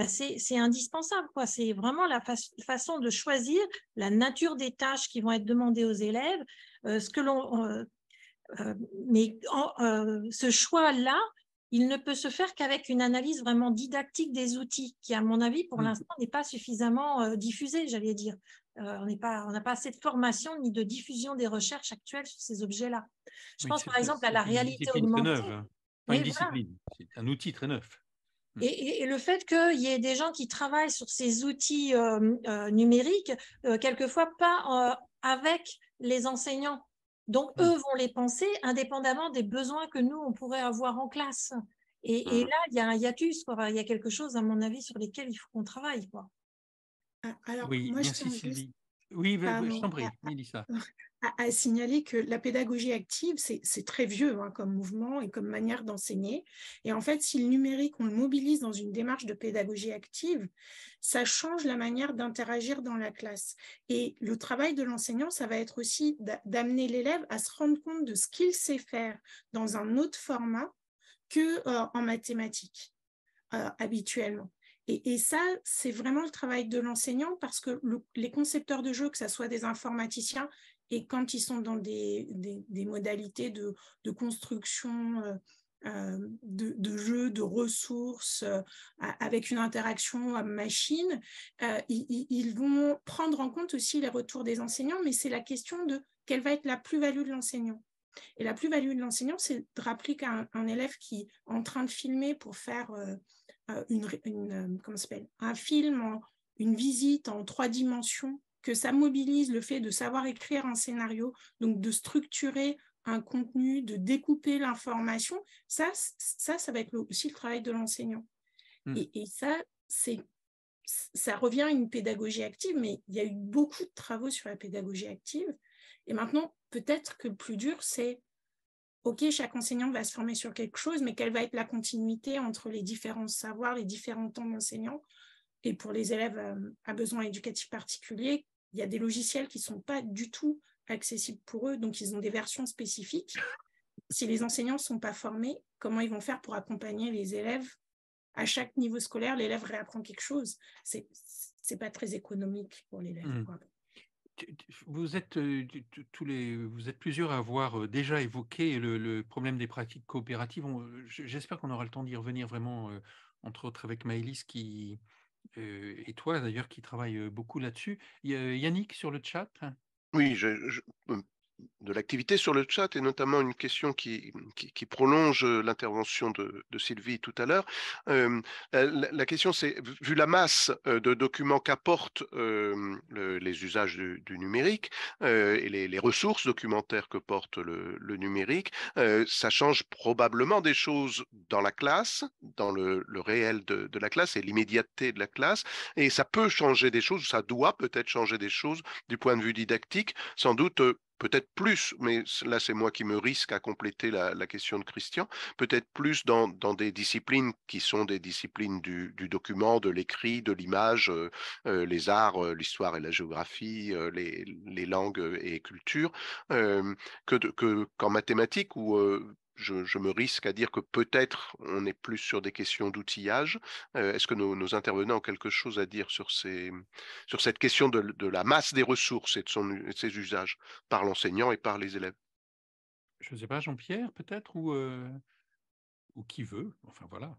c'est indispensable, quoi. C'est vraiment la façon de choisir la nature des tâches qui vont être demandées aux élèves, mais ce choix-là, il ne peut se faire qu'avec une analyse vraiment didactique des outils, qui, à mon avis, pour l'instant, n'est pas suffisamment diffusée, j'allais dire. On n'a pas assez de formation ni de diffusion des recherches actuelles sur ces objets-là. Je pense par exemple à la réalité augmentée. Neuve. Pas une discipline, c'est un outil très neuf. Et le fait qu'il y ait des gens qui travaillent sur ces outils numériques, quelquefois pas avec les enseignants. Donc, eux vont les penser indépendamment des besoins que nous, on pourrait avoir en classe. Et là, il y a un hiatus, quoi. Il y a quelque chose, à mon avis, sur lesquels il faut qu'on travaille, quoi. Alors, oui, moi, merci Sylvie. Oui, je t'en prie, Mélissa. À signaler que la pédagogie active, c'est très vieux comme mouvement et comme manière d'enseigner. Et en fait, si le numérique, on le mobilise dans une démarche de pédagogie active, ça change la manière d'interagir dans la classe. Et le travail de l'enseignant, ça va être aussi d'amener l'élève à se rendre compte de ce qu'il sait faire dans un autre format qu'en mathématiques, habituellement. Et ça, c'est vraiment le travail de l'enseignant parce que les concepteurs de jeux, que ce soit des informaticiens, et quand ils sont dans des modalités de construction de jeux, de ressources, avec une interaction machine, ils vont prendre en compte aussi les retours des enseignants, mais c'est la question de quelle va être la plus-value de l'enseignant. Et la plus-value de l'enseignant, c'est de rappeler qu'un élève qui est en train de filmer pour faire un film, une visite en 3 dimensions, que ça mobilise le fait de savoir écrire un scénario, donc de structurer un contenu, de découper l'information, ça va être aussi le travail de l'enseignant. Et ça revient à une pédagogie active, mais il y a eu beaucoup de travaux sur la pédagogie active. Et maintenant, peut-être que le plus dur, c'est OK, chaque enseignant va se former sur quelque chose, mais quelle va être la continuité entre les différents savoirs, les différents temps d'enseignant? Et pour les élèves à besoins éducatifs particuliers, il y a des logiciels qui ne sont pas du tout accessibles pour eux, donc ils ont des versions spécifiques. Si les enseignants ne sont pas formés, comment ils vont faire pour accompagner les élèves? À chaque niveau scolaire, l'élève réapprend quelque chose. Ce n'est pas très économique pour l'élève. Vous êtes plusieurs à avoir déjà évoqué le problème des pratiques coopératives. J'espère qu'on aura le temps d'y revenir vraiment, entre autres avec Maëlys et toi d'ailleurs qui travaille beaucoup là-dessus. Yannick sur le chat. Oui, de l'activité sur le chat et notamment une question qui prolonge l'intervention de Sylvie tout à l'heure. La question, c'est, vu la masse de documents qu'apportent les usages du numérique et les ressources documentaires que porte le numérique, ça change probablement des choses dans la classe, dans le réel de la classe et l'immédiateté de la classe, et ça peut changer des choses, ça doit peut-être changer des choses du point de vue didactique, sans doute peut-être plus, mais là c'est moi qui me risque à compléter la question de Christian, peut-être plus dans des disciplines qui sont des disciplines du document, de l'écrit, de l'image, les arts, l'histoire et la géographie, les langues et cultures, qu'en mathématiques où je me risque à dire que peut-être on est plus sur des questions d'outillage. Est-ce que nos intervenants ont quelque chose à dire sur cette question de la masse des ressources et de ses usages par l'enseignant et par les élèves? Je ne sais pas, Jean-Pierre peut-être ou qui veut. Enfin voilà.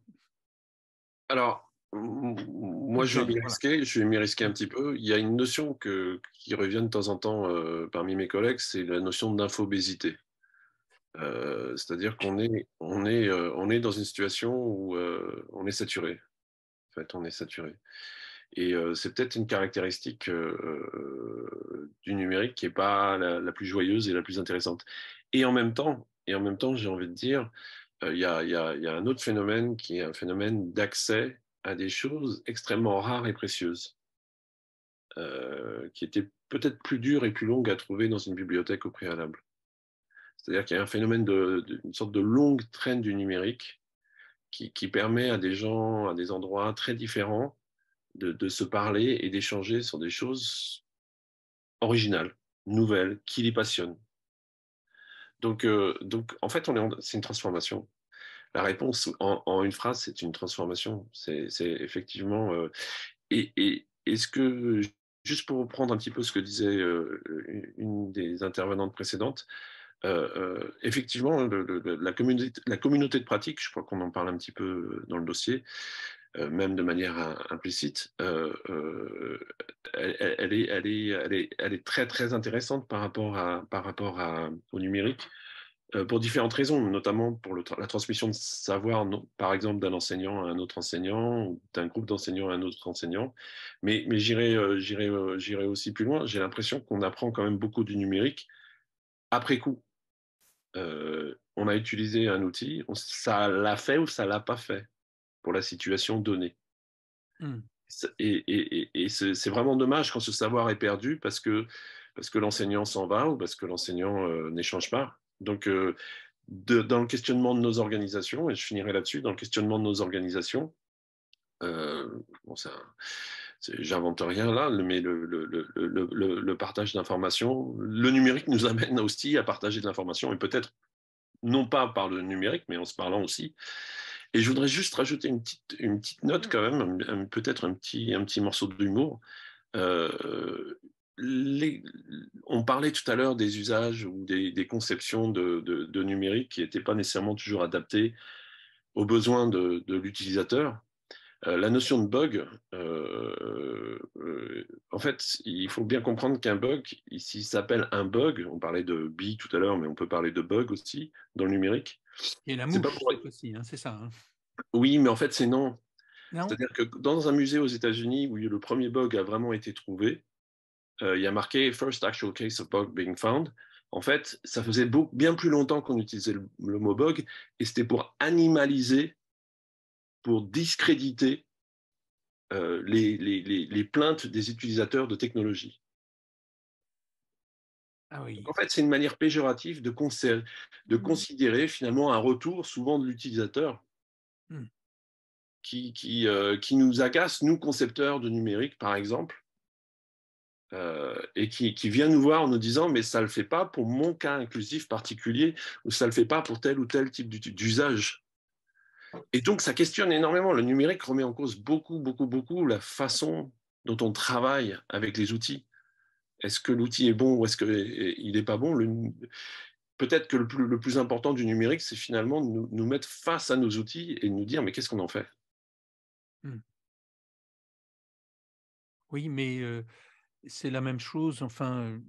Alors, moi, je vais m'y risquer un petit peu. Il y a une notion qui revient de temps en temps parmi mes collègues, c'est la notion d'infobésité. C'est-à-dire qu'on est dans une situation où on est saturé. En fait, on est saturé. Et c'est peut-être une caractéristique du numérique qui n'est pas la plus joyeuse et la plus intéressante. Et en même temps, j'ai envie de dire, il y a un autre phénomène qui est un phénomène d'accès à des choses extrêmement rares et précieuses, qui étaient peut-être plus dures et plus longues à trouver dans une bibliothèque au préalable. C'est-à-dire qu'il y a un phénomène une sorte de longue traîne du numérique qui permet à des gens, à des endroits très différents, de se parler et d'échanger sur des choses originales, nouvelles, qui les passionnent. Donc en fait, c'est une transformation. La réponse en une phrase, c'est une transformation. C'est effectivement... et est-ce que, juste pour reprendre un petit peu ce que disait une des intervenantes précédentes, effectivement, la communauté de pratique, je crois qu'on en parle un petit peu dans le dossier, même de manière implicite, elle est très, très intéressante par rapport au numérique, pour différentes raisons, notamment pour la transmission de savoir, par exemple, d'un enseignant à un autre enseignant, ou d'un groupe d'enseignants à un autre enseignant. Mais j'irai aussi plus loin. J'ai l'impression qu'on apprend quand même beaucoup du numérique après coup. On a utilisé un outil, ça l'a fait ou ça l'a pas fait pour la situation donnée. Et c'est vraiment dommage quand ce savoir est perdu parce que l'enseignant s'en va ou parce que l'enseignant n'échange pas. Donc, dans le questionnement de nos organisations, et je finirai là-dessus, dans le questionnement de nos organisations, bon, j'invente rien là, mais le partage d'informations, le numérique nous amène aussi à partager de l'information, et peut-être non pas par le numérique, mais en se parlant aussi. Et je voudrais juste rajouter une petite note quand même, peut-être un petit morceau d'humour. On parlait tout à l'heure des usages ou des conceptions de numérique qui n'étaient pas nécessairement toujours adaptées aux besoins de l'utilisateur. La notion de bug, en fait, il faut bien comprendre qu'un bug, s'il s'appelle un bug, on parlait de bille tout à l'heure, mais on peut parler de bug aussi dans le numérique. Et la mouche, cette fois-ci, c'est ça. Hein. Oui, mais en fait, c'est non. Non. C'est-à-dire que dans un musée aux États-Unis où le premier bug a vraiment été trouvé, il y a marqué First actual case of bug being found. En fait, ça faisait bien plus longtemps qu'on utilisait le mot bug, et c'était pour animaliser, pour discréditer les plaintes des utilisateurs de technologie. Ah oui. Donc, en fait, c'est une manière péjorative de considérer finalement un retour souvent de l'utilisateur qui nous agace, nous, concepteurs de numérique, par exemple, et qui vient nous voir en nous disant « mais ça ne le fait pas pour mon cas inclusif particulier, ou ça ne le fait pas pour tel ou tel type d'usage ». Et donc, ça questionne énormément. Le numérique remet en cause beaucoup, beaucoup, beaucoup la façon dont on travaille avec les outils. Est-ce que l'outil est bon ou est-ce qu'il n'est pas bon? Peut-être que le plus important du numérique, c'est finalement de nous mettre face à nos outils et de nous dire « mais qu'est-ce qu'on en fait ?» Oui, mais c'est la même chose, enfin,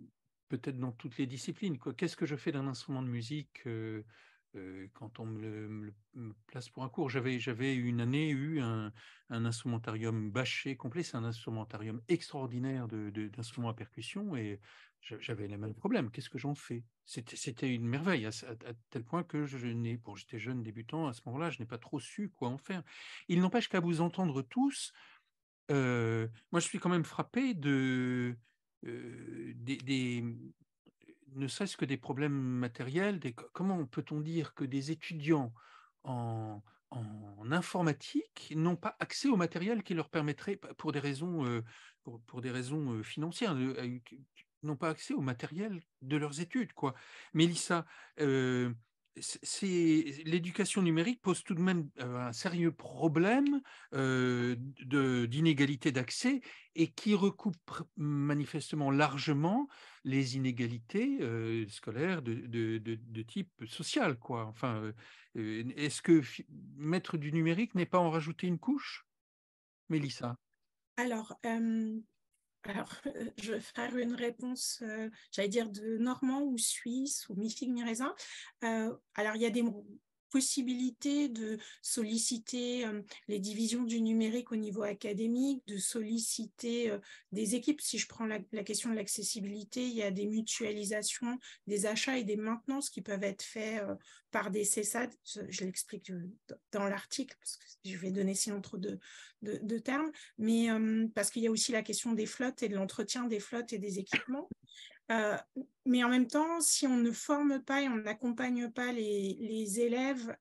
peut-être dans toutes les disciplines. Qu'est-ce que je fais d'un instrument de musique quand on me place pour un cours? J'avais une année eu un instrumentarium bâché complet. C'est un instrumentarium extraordinaire d'instruments à percussion, et j'avais les mêmes problèmes. Qu'est-ce que j'en fais? C'était une merveille, à tel point que j'étais jeune débutant à ce moment-là, je n'ai pas trop su quoi en faire. Il n'empêche qu'à vous entendre tous, moi, je suis quand même frappé ne serait-ce que des problèmes matériels. Comment peut-on dire que des étudiants en informatique n'ont pas accès au matériel qui leur permettrait, pour des raisons, pour des raisons financières, n'ont pas accès au matériel de leurs études, quoi. Mélissa, l'éducation numérique pose tout de même un sérieux problème d'inégalité d'accès, et qui recoupe manifestement largement les inégalités scolaires de type social, quoi. Enfin, est-ce que mettre du numérique n'est pas en rajouter une couche, Mélissa? Alors, je vais faire une réponse, j'allais dire de Normand ou Suisse ou mi-figue mi-raisin. Alors, il y a des possibilité de solliciter les divisions du numérique au niveau académique, de solliciter des équipes. Si je prends la question de l'accessibilité, il y a des mutualisations, des achats et des maintenances qui peuvent être faits par des CESAD. Je l'explique dans l'article, parce que je vais donner sinon trop de termes, mais parce qu'il y a aussi la question des flottes et de l'entretien des flottes et des équipements. Mais en même temps, si on ne forme pas et on n'accompagne pas les élèves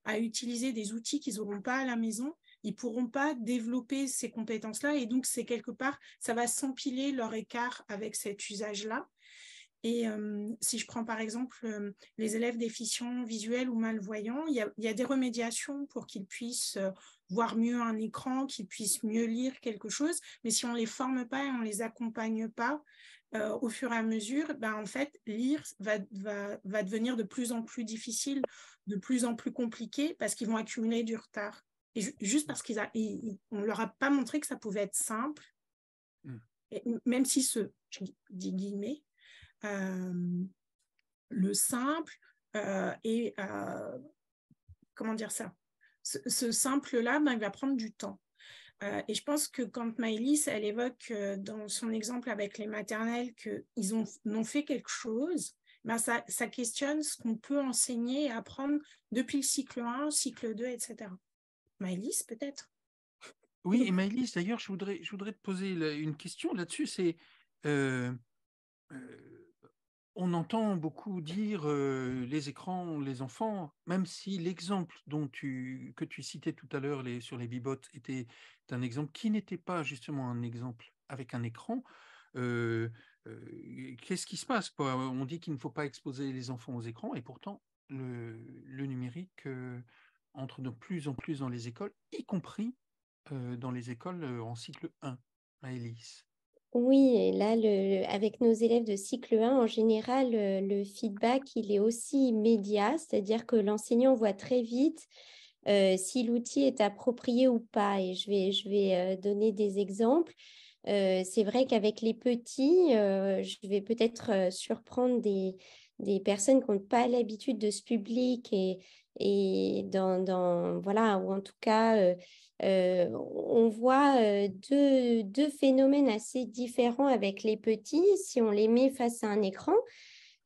à utiliser des outils qu'ils n'auront pas à la maison, ils ne pourront pas développer ces compétences-là, et donc c'est quelque part, ça va s'empiler leur écart avec cet usage-là. Et si je prends par exemple les élèves déficients visuels ou malvoyants, il y a des remédiations pour qu'ils puissent voir mieux un écran, qu'ils puissent mieux lire quelque chose, mais si on ne les forme pas et on ne les accompagne pas, au fur et à mesure, en fait, lire va devenir de plus en plus difficile, de plus en plus compliqué, parce qu'ils vont accumuler du retard. Et juste parce qu'on ne leur a pas montré que ça pouvait être simple, et même si je dis guillemets, le simple et comment dire ça, ce simple-là, il va prendre du temps. Et je pense que quand Maëlys, elle évoque dans son exemple avec les maternelles qu'ils ont fait quelque chose, ça questionne ce qu'on peut enseigner et apprendre depuis le cycle 1, cycle 2, etc. Maëlys, peut-être? Oui, et Maëlys, d'ailleurs, je voudrais te poser une question là-dessus. C'est on entend beaucoup dire les écrans, les enfants, même si l'exemple que tu citais tout à l'heure sur les bibottes était un exemple qui n'était pas justement un exemple avec un écran. Qu'est-ce qui se passe, quoi? On dit qu'il ne faut pas exposer les enfants aux écrans et pourtant le numérique entre de plus en plus dans les écoles, y compris dans les écoles en cycle 1, Maëlys. Oui, et là, avec nos élèves de cycle 1, en général, le feedback, il est aussi immédiat, c'est-à-dire que l'enseignant voit très vite si l'outil est approprié ou pas. Et je vais donner des exemples. C'est vrai qu'avec les petits, je vais peut-être surprendre des personnes qui n'ont pas l'habitude de ce public et voilà, ou en tout cas, on voit deux phénomènes assez différents avec les petits si on les met face à un écran.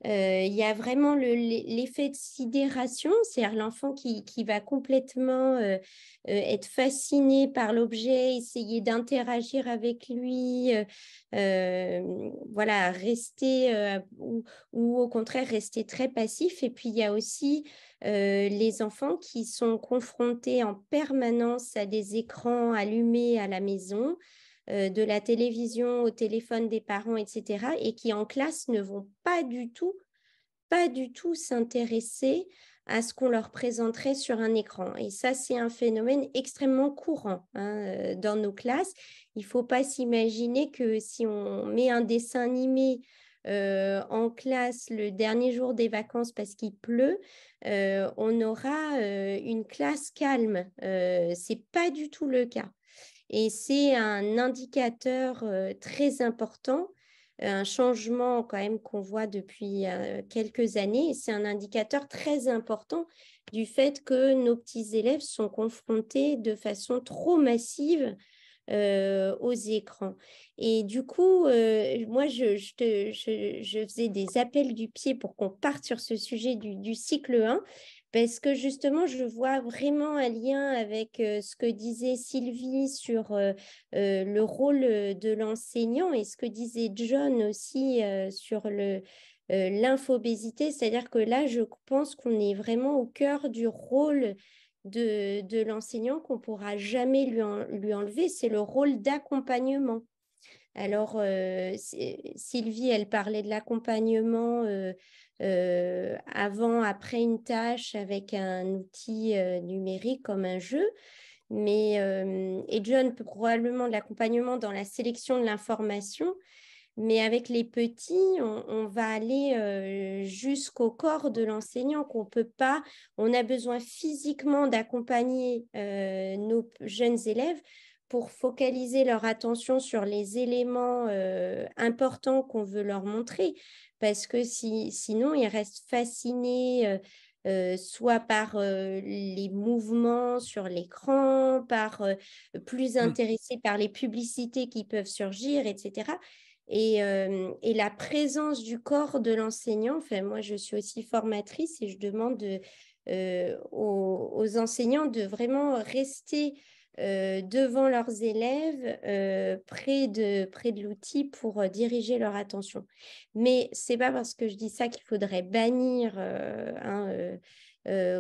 Il y a vraiment l'effet de sidération, c'est-à-dire l'enfant qui va complètement être fasciné par l'objet, essayer d'interagir avec lui, voilà, rester ou au contraire rester très passif. Et puis il y a aussi les enfants qui sont confrontés en permanence à des écrans allumés à la maison, de la télévision au téléphone des parents, etc., et qui en classe ne vont pas du tout s'intéresser à ce qu'on leur présenterait sur un écran. Et ça, c'est un phénomène extrêmement courant dans nos classes. Il ne faut pas s'imaginer que si on met un dessin animé en classe le dernier jour des vacances parce qu'il pleut, on aura une classe calme. Ce n'est pas du tout le cas. Et c'est un indicateur très important, un changement quand même qu'on voit depuis quelques années. Et c'est un indicateur très important du fait que nos petits élèves sont confrontés de façon trop massive aux écrans. Et du coup, moi, je faisais des appels du pied pour qu'on parte sur ce sujet du cycle 1. Parce que justement, je vois vraiment un lien avec ce que disait Sylvie sur le rôle de l'enseignant et ce que disait John aussi sur l'infobésité. C'est-à-dire que là, je pense qu'on est vraiment au cœur du rôle de l'enseignant qu'on ne pourra jamais lui enlever. C'est le rôle d'accompagnement. Alors, Sylvie, elle parlait de l'accompagnement avant, après une tâche avec un outil numérique comme un jeu. Et John, probablement de l'accompagnement dans la sélection de l'information. Mais avec les petits, on va aller jusqu'au corps de l'enseignant qu'on peut pas. On a besoin physiquement d'accompagner nos jeunes élèves pour focaliser leur attention sur les éléments importants qu'on veut leur montrer. Parce que sinon, ils restent fascinés soit par les mouvements sur l'écran, plus intéressés par les publicités qui peuvent surgir, etc. Et la présence du corps de l'enseignant, enfin, moi je suis aussi formatrice et je demande aux enseignants de vraiment rester devant leurs élèves, près de l'outil pour diriger leur attention. Mais ce n'est pas parce que je dis ça qu'il faudrait bannir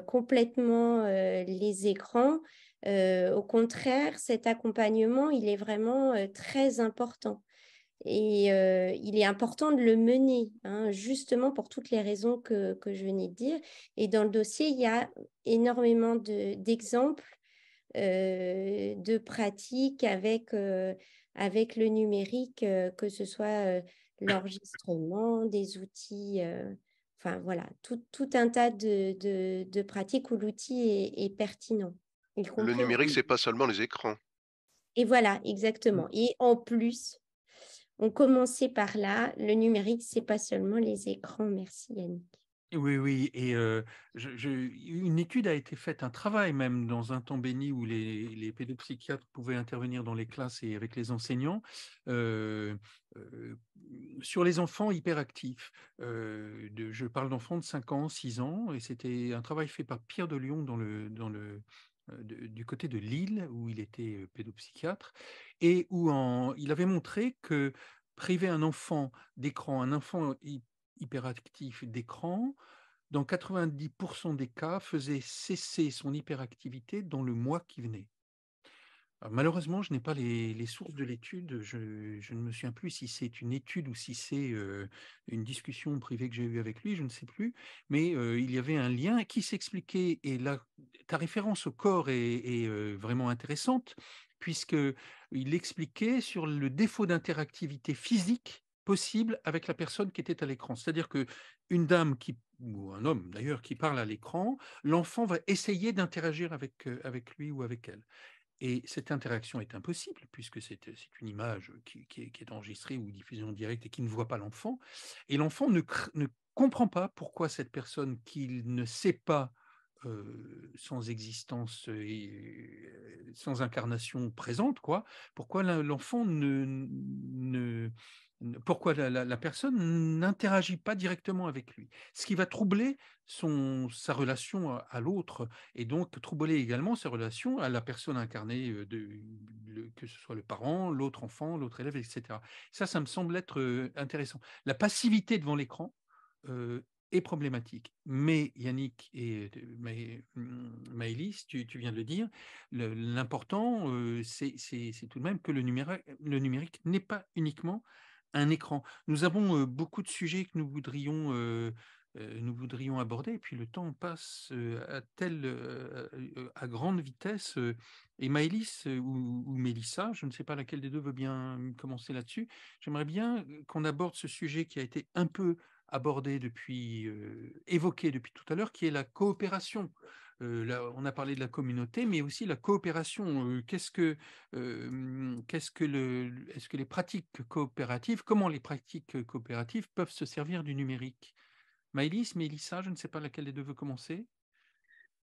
complètement les écrans. Au contraire, cet accompagnement, il est vraiment très important. Et il est important de le mener, justement pour toutes les raisons que je venais de dire. Et dans le dossier, il y a énormément d'exemples de pratiques avec le numérique, que ce soit l'enregistrement, des outils, enfin voilà, tout un tas de pratiques où l'outil est pertinent, y Le compris. numérique, c'est pas seulement les écrans. Et voilà, exactement. Et en plus, on commençait par là, le numérique, c'est pas seulement les écrans. Merci Yannick. Oui, oui, et une étude a été faite, un travail même dans un temps béni où les pédopsychiatres pouvaient intervenir dans les classes et avec les enseignants sur les enfants hyperactifs. Je parle d'enfants de 5 ans, 6 ans, et c'était un travail fait par Pierre de Lyon du côté de Lille, où il était pédopsychiatre, et où il avait montré que priver un enfant d'écran, un enfant hyperactif d'écran, dans 90% des cas, faisait cesser son hyperactivité dans le mois qui venait. Alors, malheureusement, je n'ai pas les sources de l'étude. Je ne me souviens plus si c'est une étude ou si c'est une discussion privée que j'ai eue avec lui, je ne sais plus. Mais il y avait un lien qui s'expliquait. Et là, ta référence au corps est vraiment intéressante, puisqu'il expliquait sur le défaut d'interactivité physique possible avec la personne qui était à l'écran. C'est-à-dire qu'une dame ou un homme d'ailleurs qui parle à l'écran, l'enfant va essayer d'interagir avec lui ou avec elle. Et cette interaction est impossible, puisque c'est une image qui est enregistrée ou diffusée en direct et qui ne voit pas l'enfant. Et l'enfant ne comprend pas pourquoi cette personne qu'il ne sait pas, sans existence et sans incarnation présente, pourquoi l'enfant pourquoi la personne n'interagit pas directement avec lui. Ce qui va troubler sa relation à l'autre, et donc troubler également sa relation à la personne incarnée, que ce soit le parent, l'autre enfant, l'autre élève, etc. Ça me semble être intéressant. La passivité devant l'écran est problématique. Mais Yannick et Maëlys, tu viens de le dire, l'important, c'est tout de même que le numérique n'est pas uniquement un écran. Nous avons beaucoup de sujets que nous voudrions aborder, et puis le temps passe à grande vitesse. Et Maëlys ou Mélissa, je ne sais pas laquelle des deux veut bien commencer là-dessus, j'aimerais bien qu'on aborde ce sujet qui a été un peu abordé évoqué depuis tout à l'heure, qui est la coopération. Là, on a parlé de la communauté, mais aussi la coopération. Est-ce que les pratiques coopératives, comment les pratiques coopératives peuvent se servir du numérique? Maëlys, Mélissa, je ne sais pas laquelle des deux veut commencer.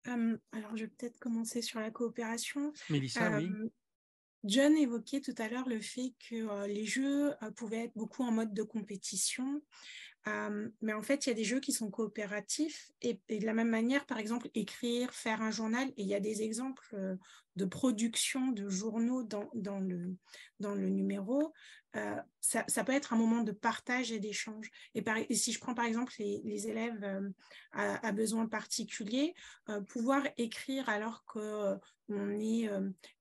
Alors, je vais peut-être commencer sur la coopération. Mélissa, oui. John évoquait tout à l'heure le fait que les jeux pouvaient être beaucoup en mode de compétition. Mais en fait, il y a des jeux qui sont coopératifs et de la même manière, par exemple, écrire, faire un journal. Et il y a des exemples de production de journaux dans le numéro. Ça peut être un moment de partage et d'échange. Et si je prends par exemple les élèves à besoins particuliers, pouvoir écrire alors qu'on est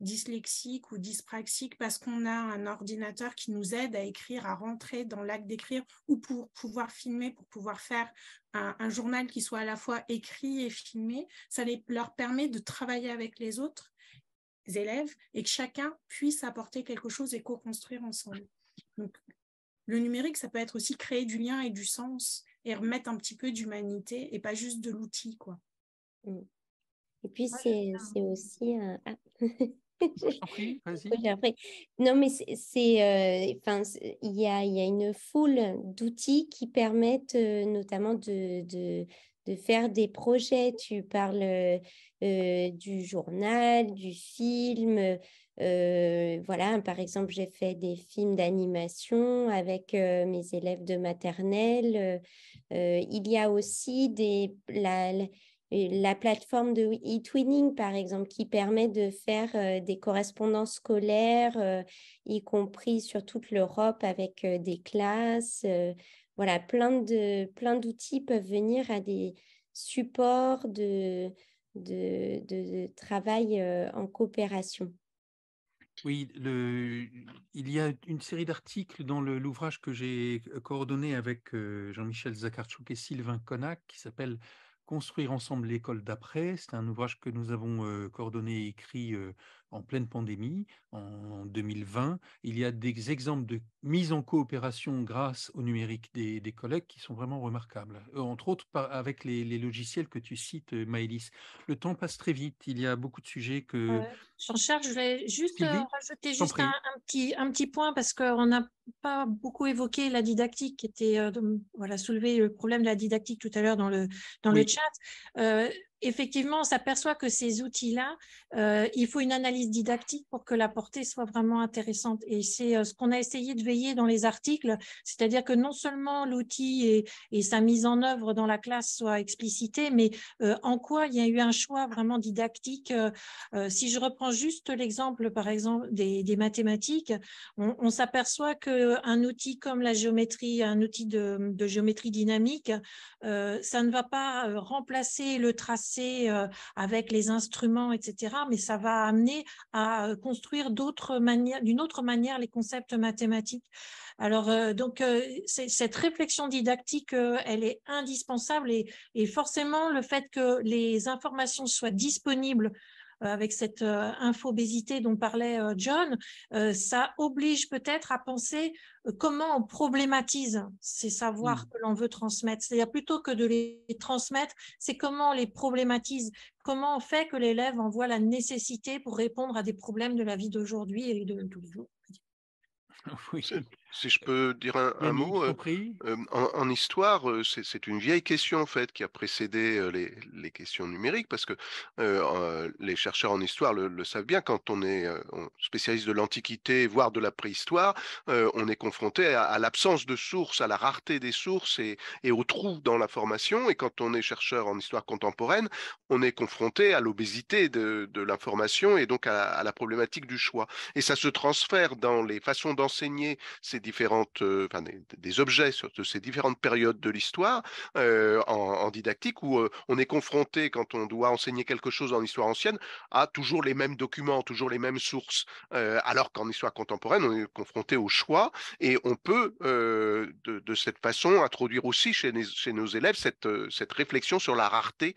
dyslexique ou dyspraxique parce qu'on a un ordinateur qui nous aide à écrire, à rentrer dans l'acte d'écrire, ou pour pouvoir filmer, pour pouvoir faire un journal qui soit à la fois écrit et filmé, ça leur permet de travailler avec les autres élèves et que chacun puisse apporter quelque chose et co-construire ensemble. Donc, le numérique, ça peut être aussi créer du lien et du sens et remettre un petit peu d'humanité et pas juste de l'outil, quoi. Et puis, c'est aussi... Je t'en prie, vas-y. Non, mais il y a une foule d'outils qui permettent notamment de faire des projets. Tu parles du journal, du film. Voilà, par exemple, j'ai fait des films d'animation avec mes élèves de maternelle. Il y a aussi la plateforme de e-twinning, par exemple, qui permet de faire des correspondances scolaires, y compris sur toute l'Europe avec des classes. Voilà, plein d'outils peuvent venir à des supports de travail en coopération. Oui, il y a une série d'articles dans l'ouvrage que j'ai coordonné avec Jean-Michel Zakhartchouk et Sylvain Connac qui s'appelle « Construire ensemble l'école d'après ». C'est un ouvrage que nous avons coordonné et écrit en pleine pandémie, en 2020. Il y a des exemples de mise en coopération grâce au numérique des collègues qui sont vraiment remarquables, entre autres avec les logiciels que tu cites, Maëlys. Le temps passe très vite, il y a beaucoup de sujets que… Jean-Charles, je voulais juste Sylvie, rajouter je t'en juste prie. un petit point parce qu'on n'a pas beaucoup évoqué la didactique qui était, voilà, soulevé le problème de la didactique tout à l'heure dans le Oui. chat. Effectivement, on s'aperçoit que ces outils-là, il faut une analyse didactique pour que la portée soit vraiment intéressante. Et c'est ce qu'on a essayé de veiller dans les articles, c'est-à-dire que non seulement l'outil et sa mise en œuvre dans la classe soient explicités, mais en quoi il y a eu un choix vraiment didactique. Si je reprends juste l'exemple, par exemple, des mathématiques, on s'aperçoit qu'un outil comme la géométrie, un outil de géométrie dynamique, ça ne va pas remplacer le tracé avec les instruments, etc., mais ça va amener à construire d'une autre manière les concepts mathématiques. Alors, cette réflexion didactique, elle est indispensable et forcément, le fait que les informations soient disponibles avec cette infobésité dont parlait John, ça oblige peut-être à penser comment on problématise ces savoirs que l'on veut transmettre. C'est-à-dire plutôt que de les transmettre, c'est comment on les problématise, comment on fait que l'élève en voit la nécessité pour répondre à des problèmes de la vie d'aujourd'hui et de tous les jours. Oui. Si je peux dire un Yannick, mot, je t'en prie. en histoire, c'est une vieille question en fait qui a précédé les questions numériques parce que les chercheurs en histoire le savent bien. Quand on est spécialiste de l'Antiquité, voire de la préhistoire, on est confronté à l'absence de sources, à la rareté des sources et aux trous dans l'information. Et quand on est chercheur en histoire contemporaine, on est confronté à l'obésité de l'information et donc à la problématique du choix. Et ça se transfère dans les façons d'enseigner ces différentes, enfin, des objets de ces différentes périodes de l'histoire en didactique où on est confronté, quand on doit enseigner quelque chose en histoire ancienne, à toujours les mêmes documents, toujours les mêmes sources, alors qu'en histoire contemporaine, on est confronté au choix et on peut de cette façon introduire aussi chez nos élèves cette réflexion sur la rareté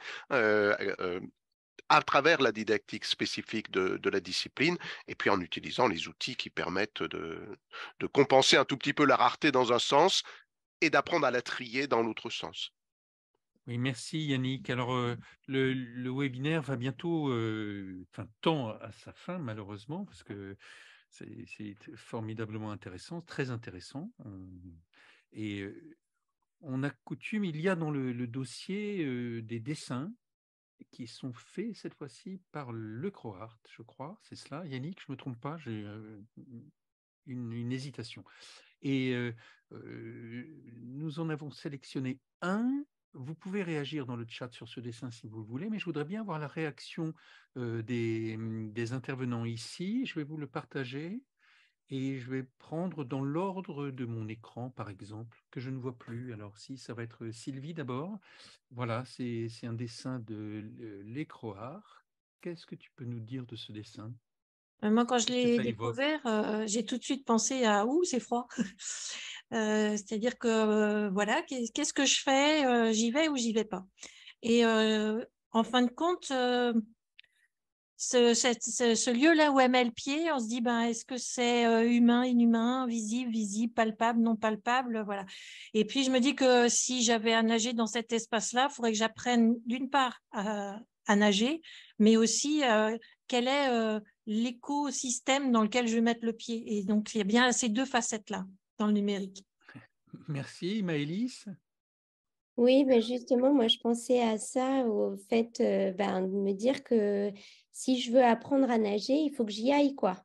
à travers la didactique spécifique de la discipline, et puis en utilisant les outils qui permettent de compenser un tout petit peu la rareté dans un sens et d'apprendre à la trier dans l'autre sens. Oui, merci Yannick. Alors, le webinaire va bientôt, tend à sa fin malheureusement, parce que c'est formidablement intéressant, très intéressant. Et on a coutume, il y a dans le dossier des dessins qui sont faits cette fois-ci par le CroArt, je crois, c'est cela. Yannick, je ne me trompe pas, j'ai une hésitation. Et nous en avons sélectionné un. Vous pouvez réagir dans le chat sur ce dessin si vous le voulez, mais je voudrais bien voir la réaction des intervenants ici. Je vais vous le partager et je vais prendre dans l'ordre de mon écran, par exemple, que je ne vois plus. Alors, si ça va être Sylvie d'abord. Voilà, c'est un dessin de l'Écroart. Qu'est-ce que tu peux nous dire de ce dessin? Moi, quand je Qu'est-ce que l'ai ça évoque? découvert, j'ai tout de suite pensé à « ouh, c'est froid ». C'est-à-dire que, voilà, qu'est-ce que je fais? J'y vais ou j'y vais pas? Et en fin de compte, ce lieu-là où elle met le pied, on se dit, ben, est-ce que c'est humain, inhumain, visible, visible, palpable, non palpable? Voilà. Et puis, je me dis que si j'avais à nager dans cet espace-là, il faudrait que j'apprenne d'une part à nager, mais aussi quel est l'écosystème dans lequel je vais mettre le pied. Et donc, il y a bien ces deux facettes-là dans le numérique. Merci, Maëlys. Oui, ben justement, moi, je pensais à ça, au fait de me dire que si je veux apprendre à nager, il faut que j'y aille, quoi.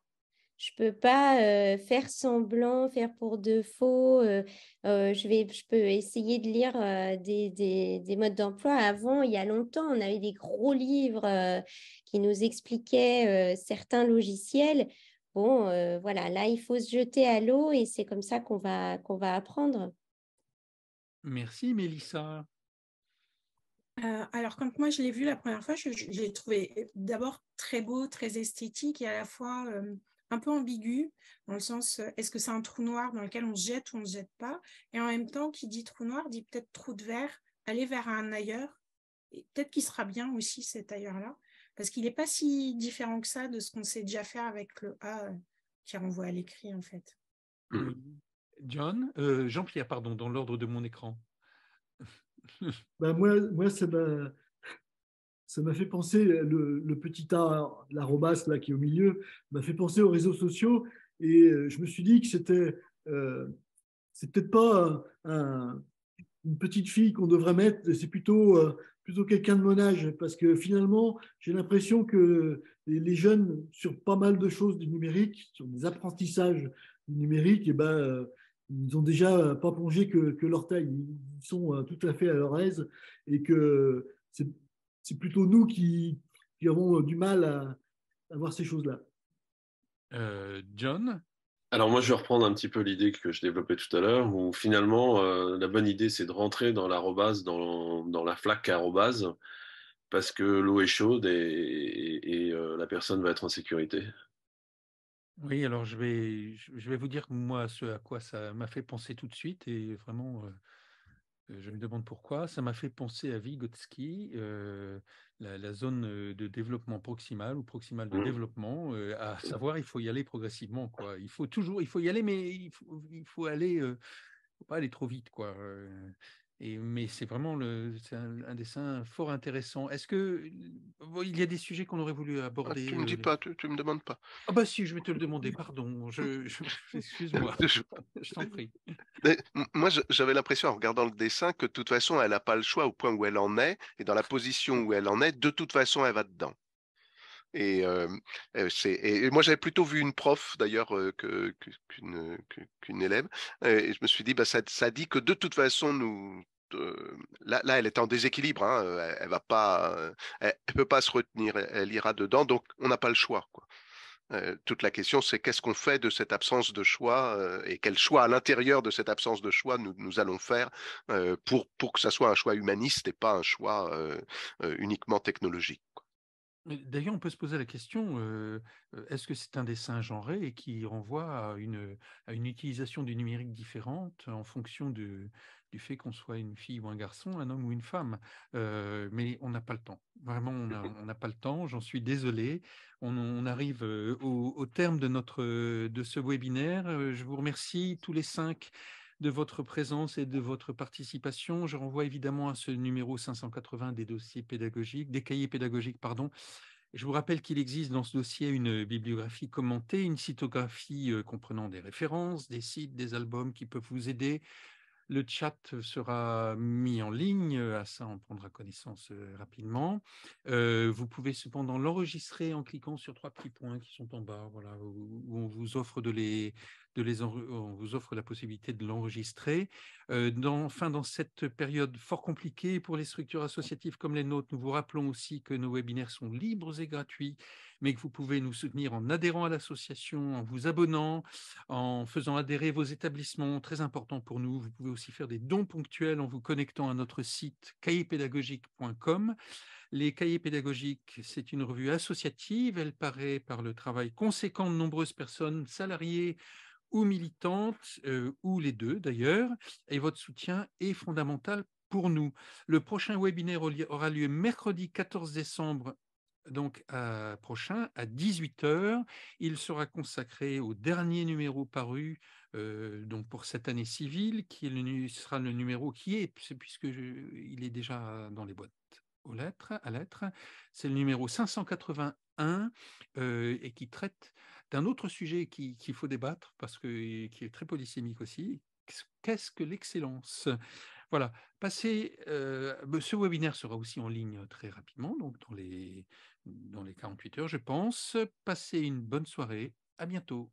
Je peux pas faire semblant, faire pour de faux. Je peux essayer de lire des modes d'emploi. Avant, il y a longtemps, on avait des gros livres qui nous expliquaient certains logiciels. Bon, voilà, là, il faut se jeter à l'eau et c'est comme ça qu'on va apprendre. Merci, Mélissa. Alors, quand moi je l'ai vu la première fois, je l'ai trouvé d'abord très beau, très esthétique et à la fois un peu ambigu, dans le sens, est-ce que c'est un trou noir dans lequel on se jette ou on ne se jette pas? Et en même temps, qui dit trou noir, dit peut-être trou de verre, aller vers un ailleurs. Et peut-être qu'il sera bien aussi cet ailleurs-là. Parce qu'il n'est pas si différent que ça de ce qu'on sait déjà faire avec le A qui renvoie à l'écrit, en fait. Oui. Jean-Pierre, pardon, dans l'ordre de mon écran. Ben moi ça m'a fait penser, le petit A, l'arrobas là qui est au milieu, m'a fait penser aux réseaux sociaux. Et je me suis dit que c'est peut-être pas une petite fille qu'on devrait mettre, c'est plutôt quelqu'un de mon âge, parce que finalement, j'ai l'impression que les jeunes, sur pas mal de choses du numérique, sur des apprentissages du numérique, eh ben, ils ont déjà pas plongé que leur taille. Ils sont tout à fait à leur aise, et que c'est plutôt nous qui avons du mal à voir ces choses-là. John? Alors moi, je vais reprendre un petit peu l'idée que je développais tout à l'heure, où finalement, la bonne idée, c'est de rentrer dans l'arrobase, dans la flaque arrobase, parce que l'eau est chaude et la personne va être en sécurité. Oui, alors je vais vous dire moi ce à quoi ça m'a fait penser tout de suite, et vraiment je me demande pourquoi. Ça m'a fait penser à Vygotsky, la zone de développement proximal ou proximal de développement, à savoir il faut y aller progressivement, quoi. Il faut y aller, mais il faut aller, faut pas aller trop vite, quoi. Mais c'est vraiment c'est un dessin fort intéressant. Est-ce que il y a des sujets qu'on aurait voulu Ah, aborder? tu me dis pas, tu me demandes pas. Ah bah si, je vais te le demander, pardon. Excuse-moi, je t'en prie. Mais moi, j'avais l'impression en regardant le dessin que de toute façon, elle n'a pas le choix au point où elle en est, et dans la position où elle en est, de toute façon, elle va dedans. Et moi, j'avais plutôt vu une prof d'ailleurs qu'une élève, et je me suis dit, bah, ça dit que de toute façon, là, elle est en déséquilibre, hein, elle va pas, elle peut pas se retenir, elle ira dedans, donc on n'a pas le choix, quoi. Toute la question, c'est qu'est-ce qu'on fait de cette absence de choix et quel choix à l'intérieur de cette absence de choix nous allons faire pour que ça soit un choix humaniste et pas un choix uniquement technologique. D'ailleurs, on peut se poser la question, est-ce que c'est un dessin genré et qui renvoie à une utilisation du numérique différente en fonction du fait qu'on soit une fille ou un garçon, un homme ou une femme? Mais on n'a pas le temps. Vraiment, on n'a pas le temps. J'en suis désolé. On arrive au terme de ce webinaire. Je vous remercie tous les 5 de votre présence et de votre participation. Je renvoie évidemment à ce numéro 580 des dossiers pédagogiques, des cahiers pédagogiques, pardon. Je vous rappelle qu'il existe dans ce dossier une bibliographie commentée, une cytographie comprenant des références, des sites, des albums qui peuvent vous aider. Le chat sera mis en ligne, à ça on prendra connaissance rapidement. Vous pouvez cependant l'enregistrer en cliquant sur 3 petits points qui sont en bas, voilà, où on vous offre on vous offre la possibilité de l'enregistrer. Enfin, dans cette période fort compliquée pour les structures associatives comme les nôtres, nous vous rappelons aussi que nos webinaires sont libres et gratuits, mais que vous pouvez nous soutenir en adhérant à l'association, en vous abonnant, en faisant adhérer vos établissements, très important pour nous. Vous pouvez aussi faire des dons ponctuels en vous connectant à notre site cahierspédagogique.com. Les cahiers pédagogiques, c'est une revue associative. Elle paraît par le travail conséquent de nombreuses personnes salariées ou militantes, ou les deux d'ailleurs, et votre soutien est fondamental pour nous. Le prochain webinaire aura lieu mercredi 14 décembre donc prochain à 18h. Il sera consacré au dernier numéro paru donc pour cette année civile, sera le numéro il est déjà dans les boîtes à lettres. C'est le numéro 581 et qui traite d'un autre sujet qu'il faut débattre qui est très polysémique aussi. Qu'est-ce que l'excellence? Voilà, ce webinaire sera aussi en ligne très rapidement, donc dans les 48 heures, je pense. Passez une bonne soirée. À bientôt.